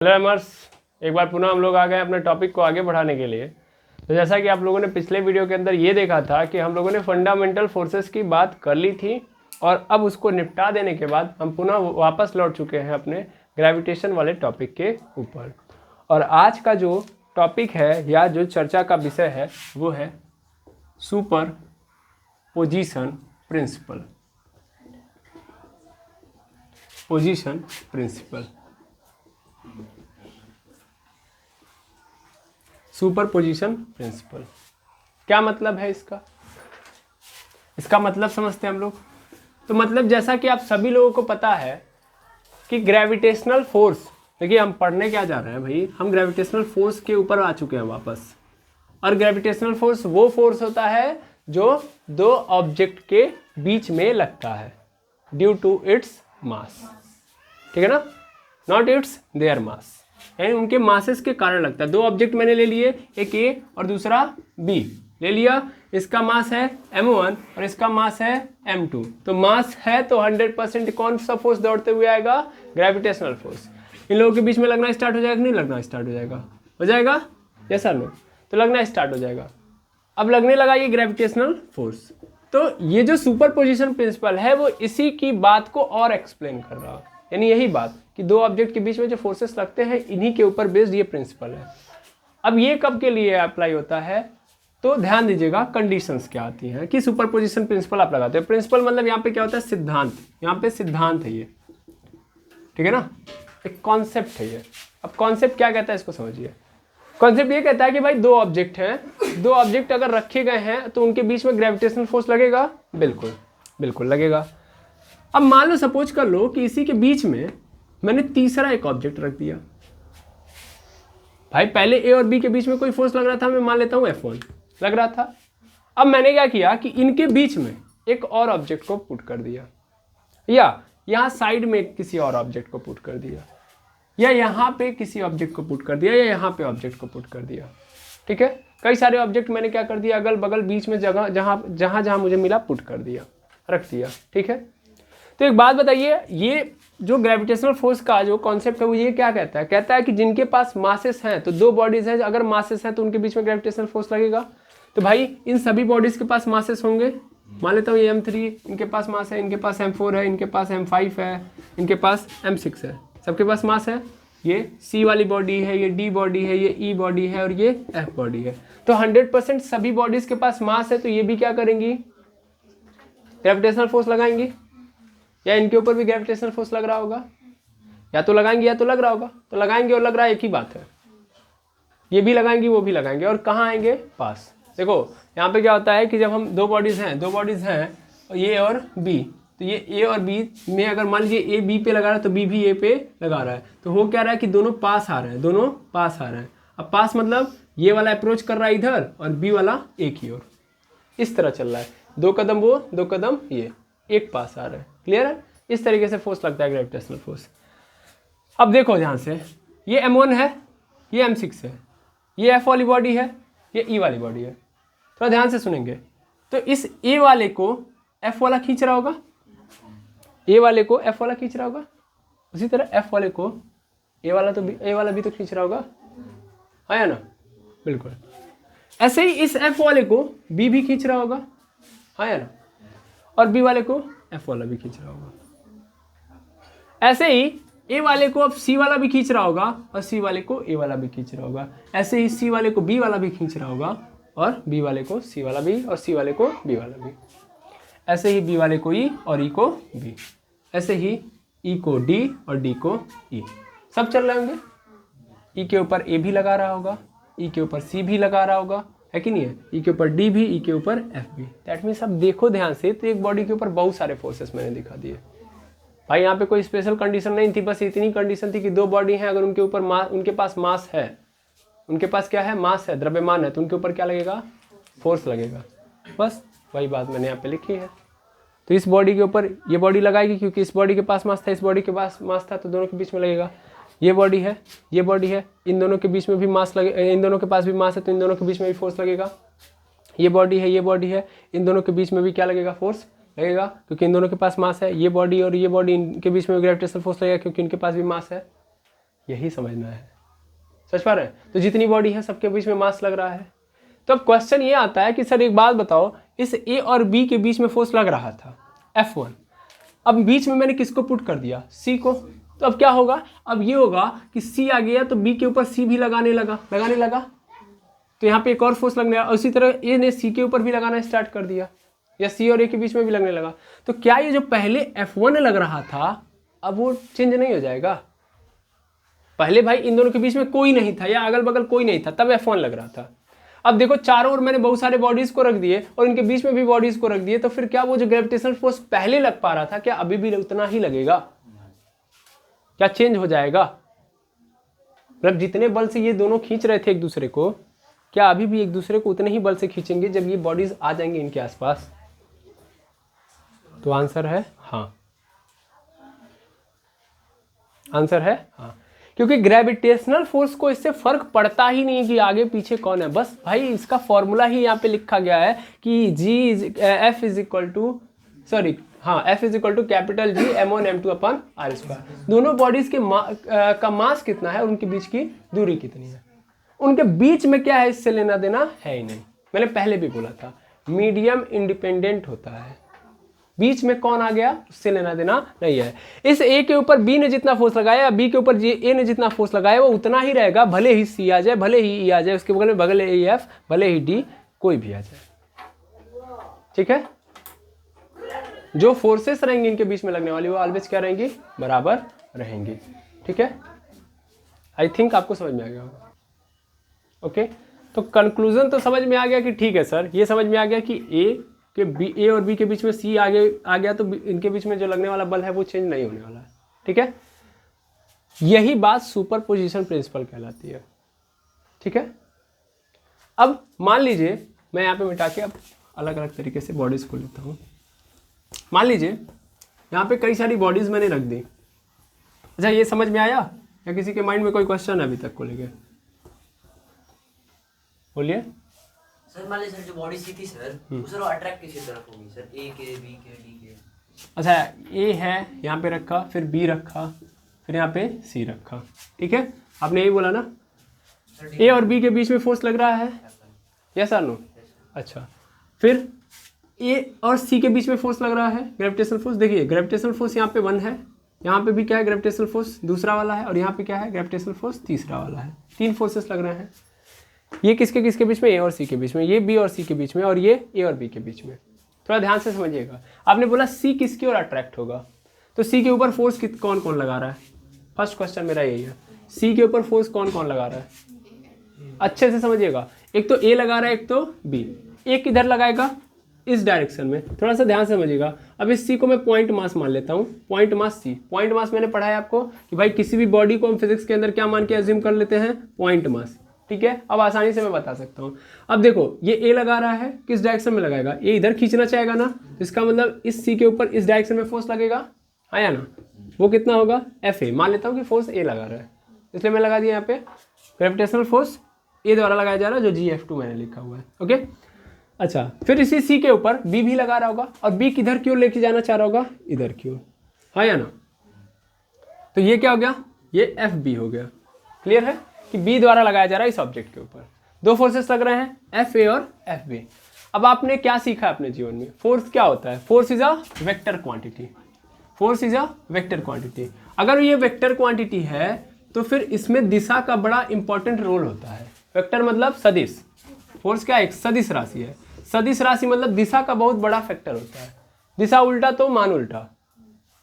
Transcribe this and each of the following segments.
Hello एमर्स, एक बार पुनः हम लोग आ गए अपने टॉपिक को आगे बढ़ाने के लिए। तो जैसा कि आप लोगों ने पिछले वीडियो के अंदर ये देखा था कि हम लोगों ने फंडामेंटल फोर्सेस की बात कर ली थी और अब उसको निपटा देने के बाद हम पुनः वापस लौट चुके हैं अपने ग्रेविटेशन वाले टॉपिक के ऊपर। और आज का जो टॉपिक है या जो चर्चा का विषय है वो है superposition principle. Position principle, superposition principle क्या मतलब है इसका? इसका मतलब समझते हैं हम लोग। तो मतलब जैसा कि आप सभी लोगों को पता है कि ग्रेविटेशनल फोर्स, देखिए हम पढ़ने क्या जा रहे हैं भाई, हम ग्रेविटेशनल फोर्स के ऊपर आ चुके हैं वापस। और ग्रेविटेशनल फोर्स वो फोर्स होता है जो दो ऑब्जेक्ट के बीच में लगता है ड्यू टू इट्स मास, ठीक है ना, नॉट इट्स देयर मास, यानी उनके मासेस के कारण लगता है। दो ऑब्जेक्ट मैंने ले लिए, एक ए और दूसरा बी ले लिया। इसका मास है m1 और इसका मास है m2। तो मास है तो 100% कौन सा फोर्स दौड़ते हुए आएगा? Gravitational force. इन लोगों के बीच में लगना स्टार्ट हो जाएगा कि नहीं लगना स्टार्ट हो जाएगा? हो जाएगा, यस और नो? तो लगना स्टार्ट हो जाएगा। अब लगने लगा ये ग्रेविटेशनल फोर्स। तो ये जो सुपर पोजिशन प्रिंसिपल है वो इसी की बात को और एक्सप्लेन कर रहा है, यानी यही बात कि दो ऑब्जेक्ट के बीच में जो फोर्सेस लगते हैं इन्हीं के ऊपर बेस्ड ये प्रिंसिपल है। अब ये कब के लिए अप्लाई होता है? तो ध्यान दीजिएगा कंडीशंस क्या आती हैं कि सुपरपोजिशन प्रिंसिपल आप लगाते हो। प्रिंसिपल मतलब यहाँ पे क्या होता है? सिद्धांत। यहाँ पे सिद्धांत है ये, ठीक है ना, एक कॉन्सेप्ट है ये। अब कॉन्सेप्ट क्या कहता है इसको समझिए। कॉन्सेप्ट ये कहता है कि भाई दो ऑब्जेक्ट हैं, दो ऑब्जेक्ट अगर रखे गए हैं तो उनके बीच में ग्रेविटेशनल फोर्स लगेगा, बिल्कुल बिल्कुल लगेगा। अब मान लो, सपोज कर लो कि इसी के बीच में मैंने तीसरा एक ऑब्जेक्ट रख दिया। भाई पहले ए और बी के बीच में कोई फोर्स लग रहा था, मैं मान लेता हूं F1 लग रहा था। अब मैंने क्या किया कि इनके बीच में एक और ऑब्जेक्ट को पुट कर दिया, या यहां साइड में किसी और ऑब्जेक्ट को पुट कर दिया, या यहां पे किसी ऑब्जेक्ट को पुट कर दिया, या यहां पे ऑब्जेक्ट को पुट कर दिया, ठीक है। कई सारे ऑब्जेक्ट मैंने क्या कर दिया, अगल बगल बीच में जगह जहां जहां मुझे मिला पुट कर दिया, रख दिया, ठीक है। तो एक बात बताइए, ये जो ग्रेविटेशनल फोर्स का जो कॉन्सेप्ट है वो ये क्या कहता है? कहता है कि जिनके पास मासेस हैं, तो दो बॉडीज हैं, अगर मासेस हैं तो उनके बीच में ग्रेविटेशनल फोर्स लगेगा। तो भाई इन सभी बॉडीज के पास मासेस होंगे। मान लेता हूँ ये M3, इनके पास मास है, इनके पास M4 है, इनके पास M5 है, इनके पास M6 है, सबके पास मास है। ये C वाली बॉडी है, ये D बॉडी है, ये E बॉडी है और ये F बॉडी है। तो 100% सभी बॉडीज के पास मास है, तो ये भी क्या करेंगी? ग्रेविटेशनल फोर्स लगाएंगी। या इनके ऊपर भी ग्रेविटेशनल फोर्स लग रहा होगा, या तो लगाएंगे या तो लग रहा होगा। तो लगाएंगे और लग रहा है एक ही बात है, ये भी लगाएंगे वो भी लगाएंगे, और कहाँ आएंगे? पास। देखो यहाँ पे क्या होता है कि जब हम दो बॉडीज हैं ये और बी, तो ये ए और बी में अगर मान लीजिए ए बी पे लगा रहा है तो बी भी ए पे लगा रहा है, तो हो क्या रहा है कि दोनों पास आ रहे हैं, दोनों पास आ रहे हैं। अब पास मतलब ये वाला अप्रोच कर रहा है इधर और बी वाला एक ही ओर, इस तरह चल रहा है। दो कदम वो, दो कदम ये, एक पास आ रहा है। क्लियर है? इस तरीके से फोर्स लगता है ग्रेविटेशनल फोर्स। अब देखो ध्यान से, ये M1 है, ये M6 है, ये F वाली बॉडी है, ये E वाली बॉडी है। थोड़ा ध्यान से सुनेंगे। तो इस A वाले को F वाला खींच रहा होगा, A वाले को F वाला खींच रहा होगा, उसी तरह F वाले को A वाला भी तो खींच रहा होगा, है ना? बिल्कुल। ऐसे ही इस F वाले को B भी खींच रहा होगा, है ना? और B वाले को F वाला भी खींच रहा होगा। ऐसे ही A वाले को अब C वाला भी खींच रहा होगा और C वाले को A वाला भी खींच रहा होगा। ऐसे ही C वाले को B वाला भी खींच रहा होगा और B वाले को C वाला भी, और C वाले को B वाला भी। ऐसे ही B वाले को E और E को B, ऐसे ही E को D और D को E, सब चल रहे होंगे। E के ऊपर A भी लगा रहा होगा, E के ऊपर C भी लगा रहा होगा, है कि नहीं है? E के ऊपर D भी, E के ऊपर F भी। दैट मीन्स अब देखो ध्यान से, तो एक बॉडी के ऊपर बहुत सारे फोर्सेस मैंने दिखा दिए भाई। यहाँ पे कोई स्पेशल कंडीशन नहीं थी, बस इतनी कंडीशन थी कि दो बॉडी हैं, अगर उनके ऊपर उनके पास मास है, उनके पास क्या है? मास है, द्रव्यमान है, तो उनके ऊपर क्या लगेगा? फोर्स लगेगा। बस वही बात मैंने यहाँ पे लिखी है। तो इस बॉडी के ऊपर ये बॉडी लगाएगी, क्योंकि इस बॉडी के पास मास था, इस बॉडी के पास मास था, तो दोनों के बीच में लगेगा। ये बॉडी है, ये बॉडी है, इन दोनों के बीच में भी मास लगे, इन दोनों के पास भी मास है, तो इन दोनों के बीच में भी फोर्स लगेगा। ये बॉडी है, ये बॉडी है, इन दोनों के बीच में भी क्या लगेगा? फोर्स लगेगा, क्योंकि इन दोनों के पास मास है। ये बॉडी और ये बॉडी, इनके बीच में ग्रेविटेशनल फोर्स लगेगा क्योंकि इनके पास भी मास है। यही समझना है, समझ पा रहे हैं? तो जितनी बॉडी है सबके बीच में मास लग रहा है। तो अब क्वेश्चन ये आता है कि सर एक बात बताओ, इस ए और बी के बीच में फोर्स लग रहा था F1, अब बीच में मैंने किसको पुट कर दिया, सी को। तो अब क्या होगा, अब ये होगा कि सी आ गया तो बी के ऊपर सी भी लगाने लगा, तो यहाँ पे एक और फोर्स लगने लगा। उसी तरह ए ने सी के ऊपर भी लगाना स्टार्ट कर दिया, या सी और ए के बीच में भी लगने लगा। तो क्या ये जो पहले F1 लग रहा था अब वो चेंज नहीं हो जाएगा? पहले भाई इन दोनों के बीच में कोई नहीं था या अगल बगल कोई नहीं था, तब F1 लग रहा था। अब देखो चारों ओर मैंने बहुत सारे बॉडीज को रख दिए और इनके बीच में भी बॉडीज को रख दिए, तो फिर क्या वो जो ग्रेविटेशनल फोर्स पहले लग पा रहा था क्या अभी भी उतना ही लगेगा? क्या चेंज हो जाएगा? मतलब जितने बल से ये दोनों खींच रहे थे एक दूसरे को, क्या अभी भी एक दूसरे को उतने ही बल से खींचेंगे जब ये बॉडीज आ जाएंगे इनके आसपास? तो आंसर है हाँ, आंसर है हाँ, क्योंकि ग्रेविटेशनल फोर्स को इससे फर्क पड़ता ही नहीं कि आगे पीछे कौन है। बस भाई इसका फॉर्मूला ही यहाँ पे लिखा गया है कि F is equal to capital G m1m2 upon r²। दोनों बॉडीज के का मास कितना है और उनके बीच की दूरी कितनी है, उनके बीच में क्या है इससे लेना देना है ही नहीं। मैंने पहले भी बोला था मीडियम इंडिपेंडेंट होता है, बीच में कौन आ गया उससे लेना देना नहीं है। इस ए के ऊपर बी ने जितना फोर्स लगाया, बी के ऊपर ए ने जितना फोर्स लगाया वो उतना ही रहेगा, भले ही सी आ जाए, भले ही ई आ जाए, उसके बगल में भले ही एफ, भले ही डी, कोई भी आ जाए। ठीक है, जो फोर्सेस रहेंगी इनके बीच में लगने वाली वो ऑलवेज क्या रहेंगी, बराबर रहेंगी। ठीक है, आई थिंक आपको समझ में आ गया होगा। ओके, तो कंक्लूजन तो समझ में आ गया कि ठीक है सर, ये समझ में आ गया कि ए और बी के बीच में सी आगे आ गया तो इनके बीच में जो लगने वाला बल है वो चेंज नहीं होने वाला है। ठीक है, यही बात सुपरपोजिशन प्रिंसिपल कहलाती है। ठीक है, अब मान लीजिए मैं यहाँ पे मिटा के अब अलग अलग तरीके से बॉडीज को लेता हूँ। मान लीजिए यहाँ पे कई सारी बॉडीज मैंने रख दी। अच्छा, ये समझ में आया या किसी के माइंड में कोई क्वेश्चन है अभी तक को लेके? बोलिए सर। मान लीजिए सर जो बॉडी सी थी सर, वो सर अट्रैक्ट किसी तरफ होगी सर, ए के, बी के, डी के। अच्छा, ए है यहाँ पे रखा, फिर बी रखा, फिर यहाँ पे सी रखा। ठीक है, आपने यही बोला ना, ए और बी के बीच में फोर्स लग रहा है, यस और नो? अच्छा, फिर ए और सी के बीच में फोर्स लग रहा है, ग्रेविटेशनल फोर्स। देखिए ग्रेविटेशनल फोर्स यहाँ पे 1 है, यहाँ पे भी क्या है, ग्रेविटेशनल फोर्स दूसरा वाला है, और यहाँ पे क्या है, ग्रेविटेशनल फोर्स तीसरा वाला है। 3 फोर्सेस लग रहे हैं। ये किसके किसके बीच में, ए और सी के बीच में, ये बी और सी के बीच में, और ये ए और बी के बीच में। थोड़ा ध्यान से समझिएगा। आपने बोला सी किसकी ओर अट्रैक्ट होगा, तो सी के ऊपर फोर्स कौन कौन लगा रहा है? फर्स्ट क्वेश्चन मेरा यही है, सी के ऊपर फोर्स कौन कौन लगा रहा है? अच्छे से समझिएगा। एक तो ए लगा रहा है, एक तो बी। ए किधर लगाएगा, इस डायरेक्शन में। थोड़ा सा ध्यान से समझिएगा। अब इस सी को मैं पॉइंट मास मान लेता हूँ, पॉइंट मास सी। पॉइंट मास मैंने पढ़ा है आपको कि भाई किसी भी बॉडी को हम फिजिक्स के अंदर क्या मान के अज्यूम कर लेते हैं, पॉइंट मास। ठीक है, अब आसानी से मैं बता सकता हूँ। अब देखो ये ए लगा रहा है, किस डायरेक्शन में लगाएगा, ए इधर खींचना चाहेगा ना, इसका मतलब इस सी के ऊपर इस डायरेक्शन में फोर्स लगेगा, आया ना? वो कितना होगा, एफ ए। मान लेता हूँ कि फोर्स ए लगा रहा है, इसलिए मैं लगा दिया यहाँ पे ग्रेविटेशनल फोर्स ए द्वारा लगाया जा रहा है, जो GF2 मैंने लिखा हुआ है। ओके, अच्छा, फिर इसी सी के ऊपर बी भी लगा रहा होगा, और बी किधर की ओर लेके जाना चाह रहा होगा, इधर की ओर, हाँ या ना? तो ये क्या हो गया, ये एफ बी हो गया। क्लियर है कि बी द्वारा लगाया जा रहा है इस ऑब्जेक्ट के ऊपर। 2 फोर्सेस लग रहे हैं, एफ ए और एफ बी। अब आपने क्या सीखा अपने जीवन में, फोर्स क्या होता है? Force is a vector quantity. Force is a vector quantity. अगर ये वेक्टर क्वांटिटी है तो फिर इसमें दिशा का बड़ा इंपॉर्टेंट रोल होता है। वेक्टर मतलब सदिश, फोर्स क्या एक सदिश राशि है। सदिश राशि मतलब दिशा का बहुत बड़ा फैक्टर होता है। दिशा उल्टा तो मान उल्टा,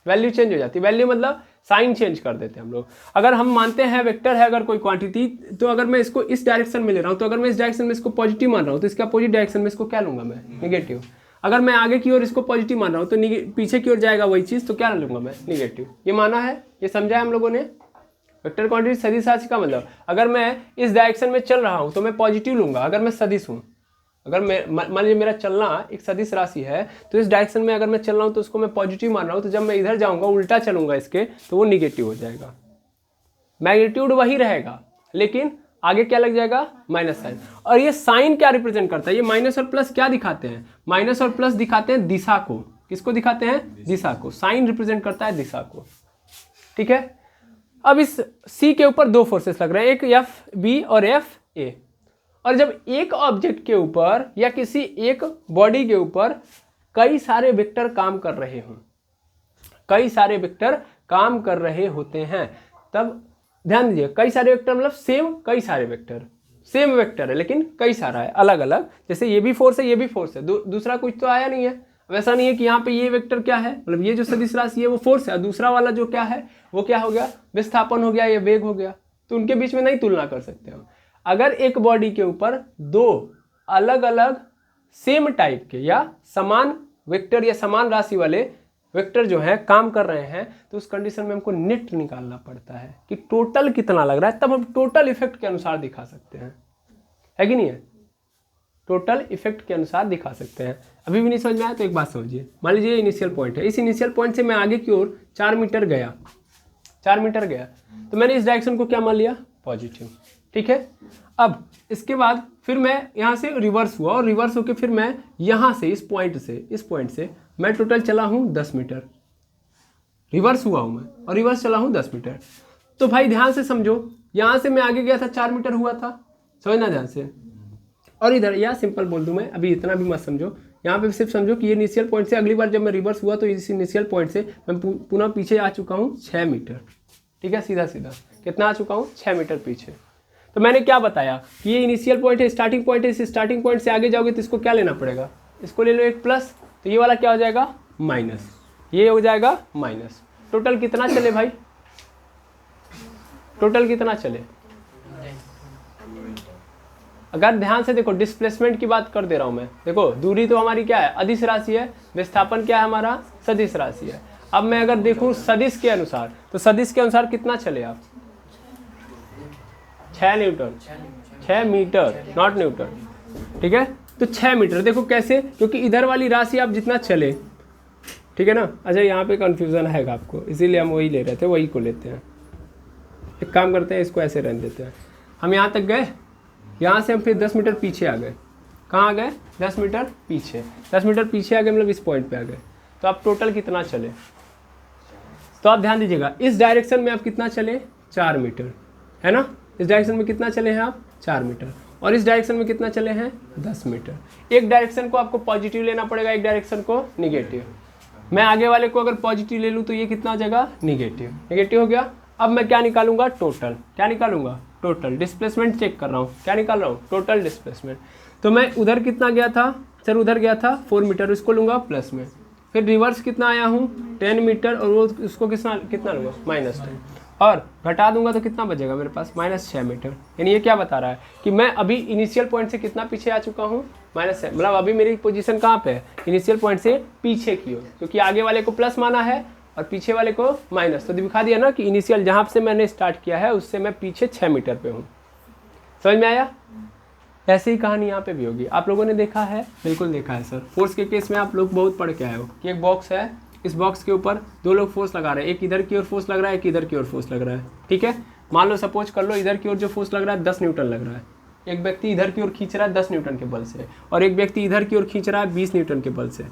वैल्यू चेंज हो जाती है। वैल्यू मतलब साइन चेंज कर देते हैं हम लोग। अगर हम मानते हैं वेक्टर है अगर कोई क्वांटिटी, तो अगर मैं इसको इस डायरेक्शन में ले रहा हूँ, तो अगर मैं इस डायरेक्शन में इसको पॉजिटिव मान रहा हूँ तो इसके अपोजिट डायरेक्शन में इसको क्या लूंगा मैं, निगेटिव। अगर मैं आगे की ओर इसको पॉजिटिव मान रहा हूँ तो पीछे की ओर जाएगा वही चीज़, तो क्या लूंगा मैं, निगेटिव। ये माना है, ये समझा है हम लोगों ने। वेक्टर क्वांटिटी सदिश राशि का मतलब, अगर मैं इस डायरेक्शन में चल रहा हूँ तो मैं पॉजिटिव लूंगा अगर मैं सदिश हूँ। अगर मैं मान लीजिए मेरा चलना एक सदिश राशि है, तो इस डायरेक्शन में अगर मैं चल रहा हूँ तो उसको मैं पॉजिटिव मान रहा हूँ, तो जब मैं इधर जाऊँगा उल्टा चलूंगा इसके, तो वो निगेटिव हो जाएगा। मैग्नीट्यूड वही रहेगा लेकिन आगे क्या लग जाएगा, माइनस साइन। और ये साइन क्या रिप्रेजेंट करता है, ये माइनस और प्लस क्या दिखाते हैं, माइनस और प्लस दिखाते हैं दिशा को। किसको दिखाते हैं, दिशा को। साइन रिप्रेजेंट करता है दिशा को। ठीक है, अब इस सी के ऊपर दो फोर्सेस लग रहे हैं, एक एफ बी और एफ ए। और जब एक ऑब्जेक्ट के ऊपर या किसी एक बॉडी के ऊपर कई सारे वेक्टर काम कर रहे हों, कई सारे वेक्टर काम कर रहे होते हैं, तब ध्यान दीजिए कई सारे वेक्टर मतलब सेम कई सारे वेक्टर, सेम वेक्टर है लेकिन कई सारा है अलग अलग, जैसे ये भी फोर्स है ये भी फोर्स है, दूसरा कुछ तो आया नहीं है। वैसा नहीं है कि यहाँ पे ये वेक्टर क्या है, मतलब ये जो सदिश राशि है वो फोर्स है, दूसरा वाला जो क्या है वो क्या हो गया, विस्थापन हो गया या वेग हो गया, तो उनके बीच में नहीं तुलना कर सकते हो। अगर एक बॉडी के ऊपर दो अलग अलग सेम टाइप के या समान वेक्टर या समान राशि वाले वेक्टर जो है काम कर रहे हैं, तो उस कंडीशन में हमको नेट निकालना पड़ता है कि टोटल कितना लग रहा है, तब हम टोटल इफेक्ट के अनुसार दिखा सकते हैं, है कि नहीं है, टोटल इफेक्ट के अनुसार दिखा सकते हैं। अभी भी नहीं समझ में आया तो एक बात समझिए, मान लीजिए इनिशियल पॉइंट है, इस इनिशियल पॉइंट से मैं आगे की ओर 4 मीटर गया, 4 मीटर गया, तो मैंने इस डायरेक्शन को क्या मान लिया, पॉजिटिव, ठीक है। अब इसके बाद फिर मैं यहाँ से रिवर्स हुआ और रिवर्स होकर फिर मैं यहाँ से इस पॉइंट से मैं टोटल चला हूँ 10 मीटर, रिवर्स हुआ हूँ मैं और रिवर्स चला हूँ 10 मीटर। तो भाई ध्यान से समझो, यहाँ से मैं आगे गया था 4 मीटर हुआ था, समझना ध्यान से, और इधर या सिंपल बोल दूँ मैं, अभी इतना भी मत समझो, यहाँ पे सिर्फ समझो कि ये इनिशियल पॉइंट से अगली बार जब मैं रिवर्स हुआ तो इस इनिशियल पॉइंट से मैं पुनः पीछे आ चुका हूँ 6 मीटर, ठीक है, सीधा सीधा कितना आ चुका हूँ 6 मीटर पीछे। तो मैंने क्या बताया कि ये इनिशियल पॉइंट है, स्टार्टिंग पॉइंट है, इस स्टार्टिंग पॉइंट से आगे जाओगे तो इसको क्या लेना पड़ेगा, इसको ले लो एक प्लस, तो ये वाला क्या हो जाएगा माइनस, ये हो जाएगा माइनस। टोटल कितना चले भाई, टोटल कितना चले, अगर ध्यान से देखो डिस्प्लेसमेंट की बात कर दे रहा हूं मैं, देखो दूरी तो हमारी क्या है अदिश राशि है, विस्थापन क्या है हमारा सदिश राशि है। अब मैं अगर देखूं सदिश के अनुसार, तो सदिश के अनुसार कितना चले आप, 6 न्यूटन, 6 मीटर नॉट न्यूटन, ठीक है। तो 6 मीटर देखो कैसे, क्योंकि इधर वाली राशि आप जितना चले, ठीक है ना। अच्छा यहाँ पे कंफ्यूजन है आपको, इसीलिए हम वही ले रहे थे, वही को लेते हैं। एक काम करते हैं, इसको ऐसे रहने देते हैं। हम यहाँ तक गए, यहाँ से हम फिर 10 मीटर पीछे आ गए, कहाँ आ गए 10 मीटर पीछे, 10 मीटर पीछे आ गए मतलब इस पॉइंट पे आ गए। तो आप टोटल कितना चले, तो आप ध्यान दीजिएगा इस डायरेक्शन में आप कितना चले 4 मीटर, है ना, इस डायरेक्शन में कितना चले हैं आप 4 मीटर, और इस डायरेक्शन में कितना चले हैं 10 मीटर। एक डायरेक्शन को आपको पॉजिटिव लेना पड़ेगा, एक डायरेक्शन को निगेटिव। मैं आगे वाले को अगर पॉजिटिव ले लूँ तो ये कितना हो जाएगा निगेटिव, निगेटिव हो गया। अब मैं क्या निकालूंगा टोटल, क्या निकालूंगा टोटल डिस्प्लेसमेंट चेक कर रहा हूँ, क्या निकाल रहा हूँ टोटल डिस्प्लेसमेंट। तो मैं उधर कितना गया था सर, उधर गया था 4 मीटर, इसको लूँगा प्लस में, फिर रिवर्स कितना आया हूँ 10 मीटर और वो उसको कितना लूँगा -10, और घटा दूंगा तो कितना बचेगा मेरे पास -6 मीटर। यानी ये क्या बता रहा है कि मैं अभी इनिशियल पॉइंट से कितना पीछे आ चुका हूँ -6, मतलब अभी मेरी पोजीशन कहाँ पे है इनिशियल पॉइंट से पीछे की ओर, क्योंकि आगे वाले को प्लस माना है और पीछे वाले को माइनस। तो दिखा दिया ना कि इनिशियल जहाँ से मैंने स्टार्ट किया है उससे मैं पीछे 6 मीटर पे हूँ। समझ में आया? ऐसे ही कहानी यहाँ पे भी होगी। आप लोगों ने देखा है? बिल्कुल देखा है सर। फोर्स के केस में आप लोग बहुत पढ़ के आए हो कि एक बॉक्स है, इस बॉक्स के ऊपर 2 लोग फोर्स लगा रहे हैं, एक इधर की ओर फोर्स लग रहा है, एक इधर की ओर फोर्स लग रहा है, ठीक है। मान लो सपोज कर लो इधर की ओर जो फोर्स लग रहा है 10 न्यूटन लग रहा है, एक व्यक्ति इधर की ओर खींच रहा है 10 न्यूटन के बल से, और एक व्यक्ति इधर की ओर खींच रहा है 20 न्यूटन के बल से,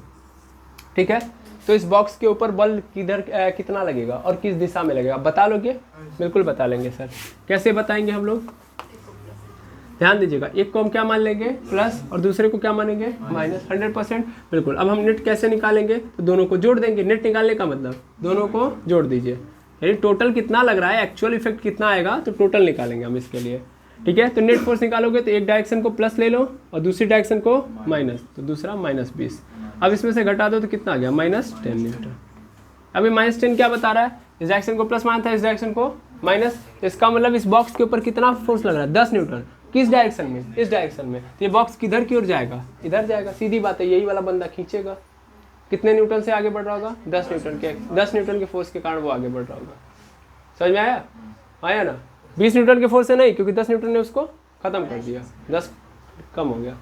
ठीक है। तो इस बॉक्स के ऊपर बल किधर कितना लगेगा और किस दिशा में लगेगा बता लोगे? बिल्कुल बता लेंगे सर। कैसे बताएंगे हम लोग? ध्यान दीजिएगा, एक को हम क्या मान लेंगे प्लस और दूसरे को क्या मानेंगे माइनस। 100% बिल्कुल। अब हम नेट कैसे निकालेंगे? तो दोनों को जोड़ देंगे। नेट निकालने का मतलब दोनों को जोड़ दीजिए, यानी टोटल कितना लग रहा है, एक्चुअल इफेक्ट कितना आएगा, तो टोटल निकालेंगे हम इसके लिए, ठीक है। तो नेट फोर्स निकालोगे तो एक डायरेक्शन को प्लस ले लो और दूसरी डायरेक्शन को माइनस, तो दूसरा -20। अब इसमें से घटा दो तो कितना आ गया -10 न्यूटन। अभी -10 क्या बता रहा है? इस डायरेक्शन को प्लस माना था, इस डायरेक्शन को माइनस, तो इसका मतलब इस बॉक्स के ऊपर कितना फोर्स लग रहा है 10 न्यूटन। किस डायरेक्शन में? इस डायरेक्शन में। तो ये बॉक्स किधर की ओर जाएगा? इधर जाएगा। सीधी बात है, यही वाला बंदा खींचेगा। कितने न्यूटन से आगे बढ़ रहा होगा? 10 न्यूटन के फोर्स के कारण वो आगे बढ़ रहा होगा। समझ में आया? आया ना? 20 न्यूटन के फोर्स से नहीं, क्योंकि 10 न्यूटन ने उसको खत्म कर दिया, 10 कम हो गया।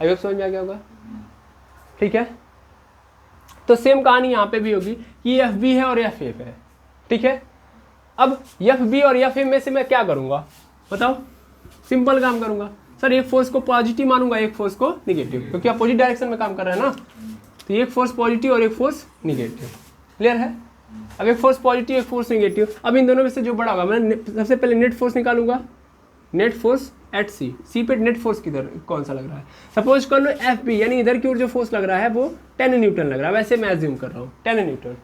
आई होप समझ में आ गया होगा, ठीक है। तो सेम कहानी यहाँ पे भी होगी कि एफ बी है और एफ एफ है, ठीक है। अब एफ बी और एफ ए में से मैं क्या करूँगा बताओ? सिंपल काम करूँगा सर, एक फोर्स को पॉजिटिव मानूंगा, एक फोर्स को निगेटिव, क्योंकि अपोजिट डायरेक्शन में काम कर रहे हैं ना। तो एक फोर्स पॉजिटिव और एक फोर्स निगेटिव। क्लियर है? अब एक फोर्स पॉजिटिव एक फोर्स नेगेटिव, अब इन दोनों में से जो बड़ा होगा मैं सबसे पहले नेट फोर्स निकालूंगा, नेट फोर्स एट सी पे नेट फोर्स किधर कौन सा लग रहा है, सपोज कर लो एफ बी, यानी इधर की ओर जो फोर्स लग रहा है वो 10 न्यूटन लग रहा है, वैसे मैं एज्यूम कर रहा हूँ 10 न्यूटन,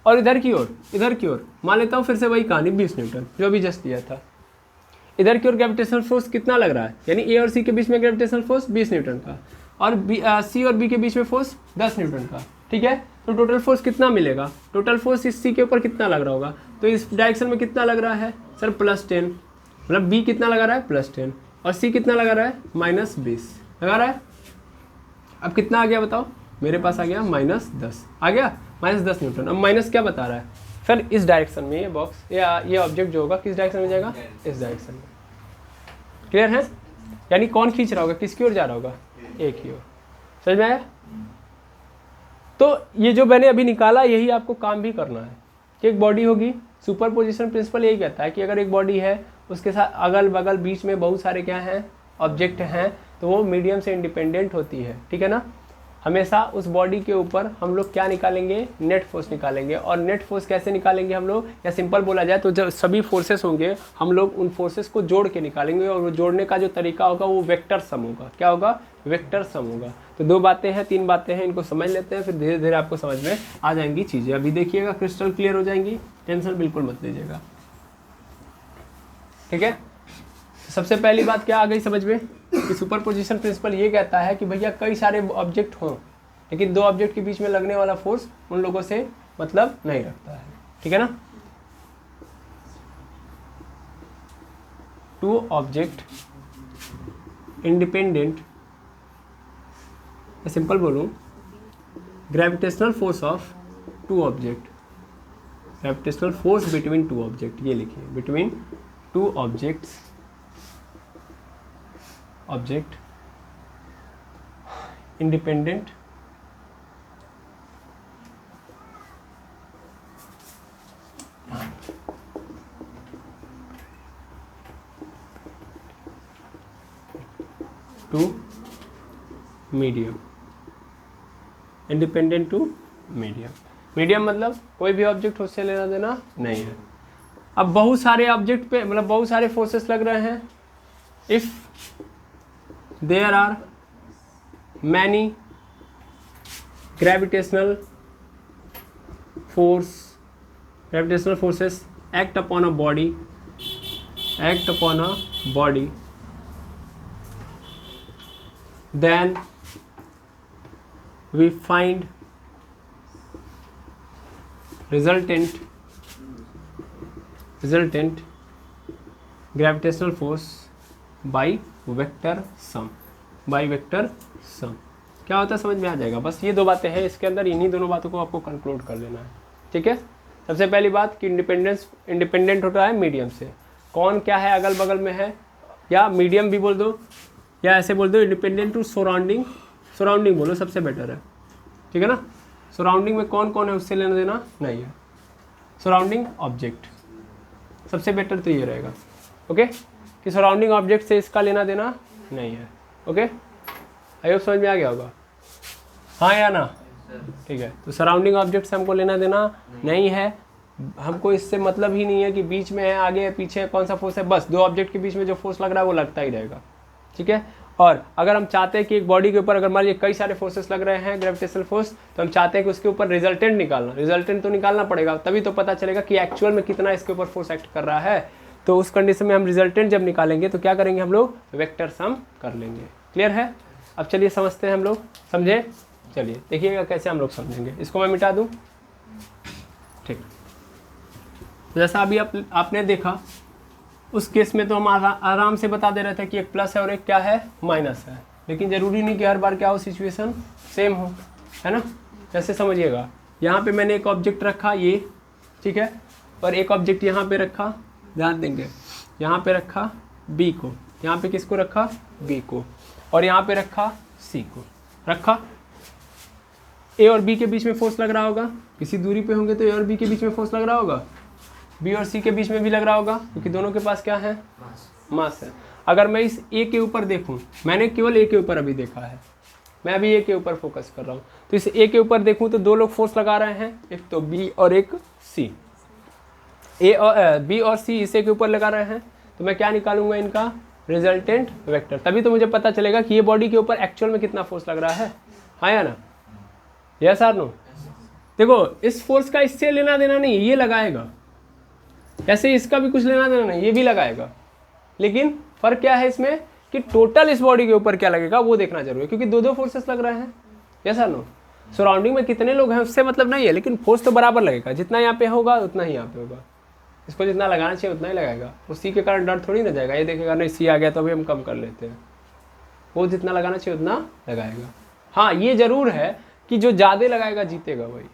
और इधर की ओर मान लेता हूँ फिर से वही कहानी 20 न्यूटन जो अभी जस्ट दिया था। इधर की ओर ग्रेविटेशनल फोर्स कितना लग रहा है, यानी ए और सी के बीच में ग्रेविटेशनल फोर्स 20 न्यूटन का, और सी और बी के बीच में फोर्स 10 न्यूटन का, ठीक है। तो टोटल फोर्स कितना मिलेगा, टोटल फोर्स इस सी के ऊपर कितना लग रहा होगा, तो इस डायरेक्शन में कितना लग रहा है सर +10, मतलब बी कितना लगा रहा है +10 और सी कितना लगा रहा है -20 लगा रहा है। अब कितना आ गया बताओ, मेरे पास आ गया -10 आ गया, -10 न्यूटन। अब माइनस क्या बता रहा है सर, इस डायरेक्शन में ये बॉक्स या ये ऑब्जेक्ट जो होगा किस डायरेक्शन में जाएगा, इस डायरेक्शन में। क्लियर है, यानी कौन खींच रहा होगा, किसकी ओर जा रहा होगा, एक ही ओर। समझ में आया। तो ये जो मैंने अभी निकाला यही आपको काम भी करना है कि एक बॉडी होगी, सुपर पोजिशन प्रिंसिपल यही कहता है कि अगर एक बॉडी है उसके साथ अगल बगल बीच में बहुत सारे क्या हैं, ऑब्जेक्ट हैं, तो वो मीडियम से इंडिपेंडेंट होती है, ठीक है ना। हमेशा उस बॉडी के ऊपर हम लोग क्या निकालेंगे, नेट फोर्स निकालेंगे। और नेट फोर्स कैसे निकालेंगे हम लोग, या सिंपल बोला जाए तो जब सभी फोर्सेस होंगे हम लोग उन फोर्सेस को जोड़ के निकालेंगे, और वो जोड़ने का जो तरीका होगा वो वेक्टर सम होगा। क्या होगा, वेक्टर सम होगा। तो 2 बातें हैं 3 बातें हैं, इनको समझ लेते हैं, फिर धीरे धीरे आपको समझ में आ जाएंगी चीज़ें। अभी देखिएगा क्रिस्टल क्लियर हो जाएंगी, टेंशन बिल्कुल मत लीजिएगा, ठीक है। सबसे पहली बात क्या आ गई समझ में कि सुपर पोजिशन प्रिंसिपल ये कहता है कि भैया कई सारे ऑब्जेक्ट हों लेकिन 2 ऑब्जेक्ट के बीच में लगने वाला फोर्स उन लोगों से मतलब नहीं रखता है, ठीक है ना। 2 ऑब्जेक्ट इंडिपेंडेंट, सिंपल बोलूं, gravitational force of 2 object, gravitational force between 2 object, ये लिखिए between 2 object independent to medium, independent to medium. Medium मतलब कोई भी ऑब्जेक्ट उससे लेना देना नहीं है। अब बहुत सारे ऑब्जेक्ट पे मतलब बहुत सारे फोर्सेस लग रहे हैं। If there are many gravitational forces act upon a body, then we find resultant gravitational force by vector sum, क्या होता है समझ में आ जाएगा। बस ये 2 बातें हैं इसके अंदर, इन्हीं दोनों बातों को आपको कंक्लूड कर देना है, ठीक है। सबसे पहली बात कि इंडिपेंडेंट होता है मीडियम से। कौन क्या है अगल बगल में है, या मीडियम भी बोल दो या ऐसे बोल दो इंडिपेंडेंट टू सराउंडिंग बोलो, सबसे बेटर है, ठीक है ना। सराउंडिंग में कौन कौन है उससे लेना देना नहीं है, सराउंडिंग ऑब्जेक्ट सबसे बेटर तो ये रहेगा, ओके, कि सराउंडिंग ऑब्जेक्ट से इसका लेना देना नहीं है, ओके। आई होप समझ में आ गया होगा, हाँ या ना, ठीक है। तो सराउंडिंग ऑब्जेक्ट से हमको लेना देना नहीं है, हमको इससे मतलब ही नहीं है कि बीच में है आगे है पीछे है कौन सा फोर्स है, बस 2 ऑब्जेक्ट के बीच में जो फोर्स लग रहा है वो लगता ही रहेगा, ठीक है। और अगर हम चाहते हैं कि एक बॉडी के ऊपर अगर मान लीजिए कई सारे फोर्सेस लग रहे हैं ग्रेविटेशनल फोर्स, तो हम चाहते हैं कि उसके ऊपर रिजल्टेंट तो निकालना पड़ेगा, तभी तो पता चलेगा कि एक्चुअल में कितना इसके ऊपर फोर्स एक्ट कर रहा है। तो उस कंडीशन में हम रिजल्टेंट जब निकालेंगे तो क्या करेंगे हम लोग, वेक्टर सम कर लेंगे। क्लियर है। अब चलिए समझते हैं हम लोग, समझे, चलिए देखिएगा कैसे हम लोग समझेंगे। इसको मैं मिटा दूं, ठीक। जैसा अभी आपने देखा उस केस में तो हम आराम से बता दे रहे थे कि एक प्लस है और एक क्या है, माइनस है, लेकिन ज़रूरी नहीं कि हर बार क्या हो, सिचुएशन सेम हो, है ना। जैसे समझिएगा, यहाँ पे मैंने एक ऑब्जेक्ट रखा ये, ठीक है, और एक ऑब्जेक्ट यहाँ पे रखा, ध्यान देंगे, यहाँ पे रखा बी को, यहाँ पे किसको रखा, बी को, और यहाँ पे रखा सी को, रखा। ए और बी के बीच में फोर्स लग रहा होगा, किसी दूरी पे होंगे तो ए और बी के बीच में फोर्स लग रहा होगा, बी और सी के बीच में भी लग रहा होगा, क्योंकि दोनों के पास क्या है, मास है। अगर मैं इस ए के ऊपर देखूं, मैंने केवल ए के ऊपर अभी देखा है, मैं अभी ए के ऊपर फोकस कर रहा हूँ। तो इस ए के ऊपर देखूँ तो 2 लोग फोर्स लगा रहे हैं, एक तो बी और एक सी। ए और बी और सी इस ए के ऊपर लगा रहे हैं, तो मैं क्या निकालूंगा, इनका रिजल्टेंट वेक्टर। तभी तो मुझे पता चलेगा कि ये बॉडी के ऊपर एक्चुअल में कितना फोर्स लग रहा है। हाँ या ना, यस और नो। देखो इस फोर्स का इससे लेना देना नहीं, ये लगाएगा, ऐसे इसका भी कुछ लेना देना नहीं, ये भी लगाएगा। लेकिन फर्क क्या है इसमें कि टोटल इस बॉडी के ऊपर क्या लगेगा वो देखना जरूरी है, क्योंकि 2 फोर्सेस लग रहे हैं। यस और नो। सराउंडिंग में कितने लोग हैं उससे मतलब नहीं है, लेकिन फोर्स तो बराबर लगेगा, जितना यहाँ पे होगा उतना ही यहाँ पे होगा। इसको जितना लगाना चाहिए उतना ही लगाएगा, उसी के कारण डर थोड़ी ना जाएगा, ये देखेगा नहीं सी आ गया तो अभी हम कम कर लेते हैं। वो जितना लगाना चाहिए उतना लगाएगा। हाँ ये जरूर है कि जो ज़्यादा लगाएगा जीतेगा वही,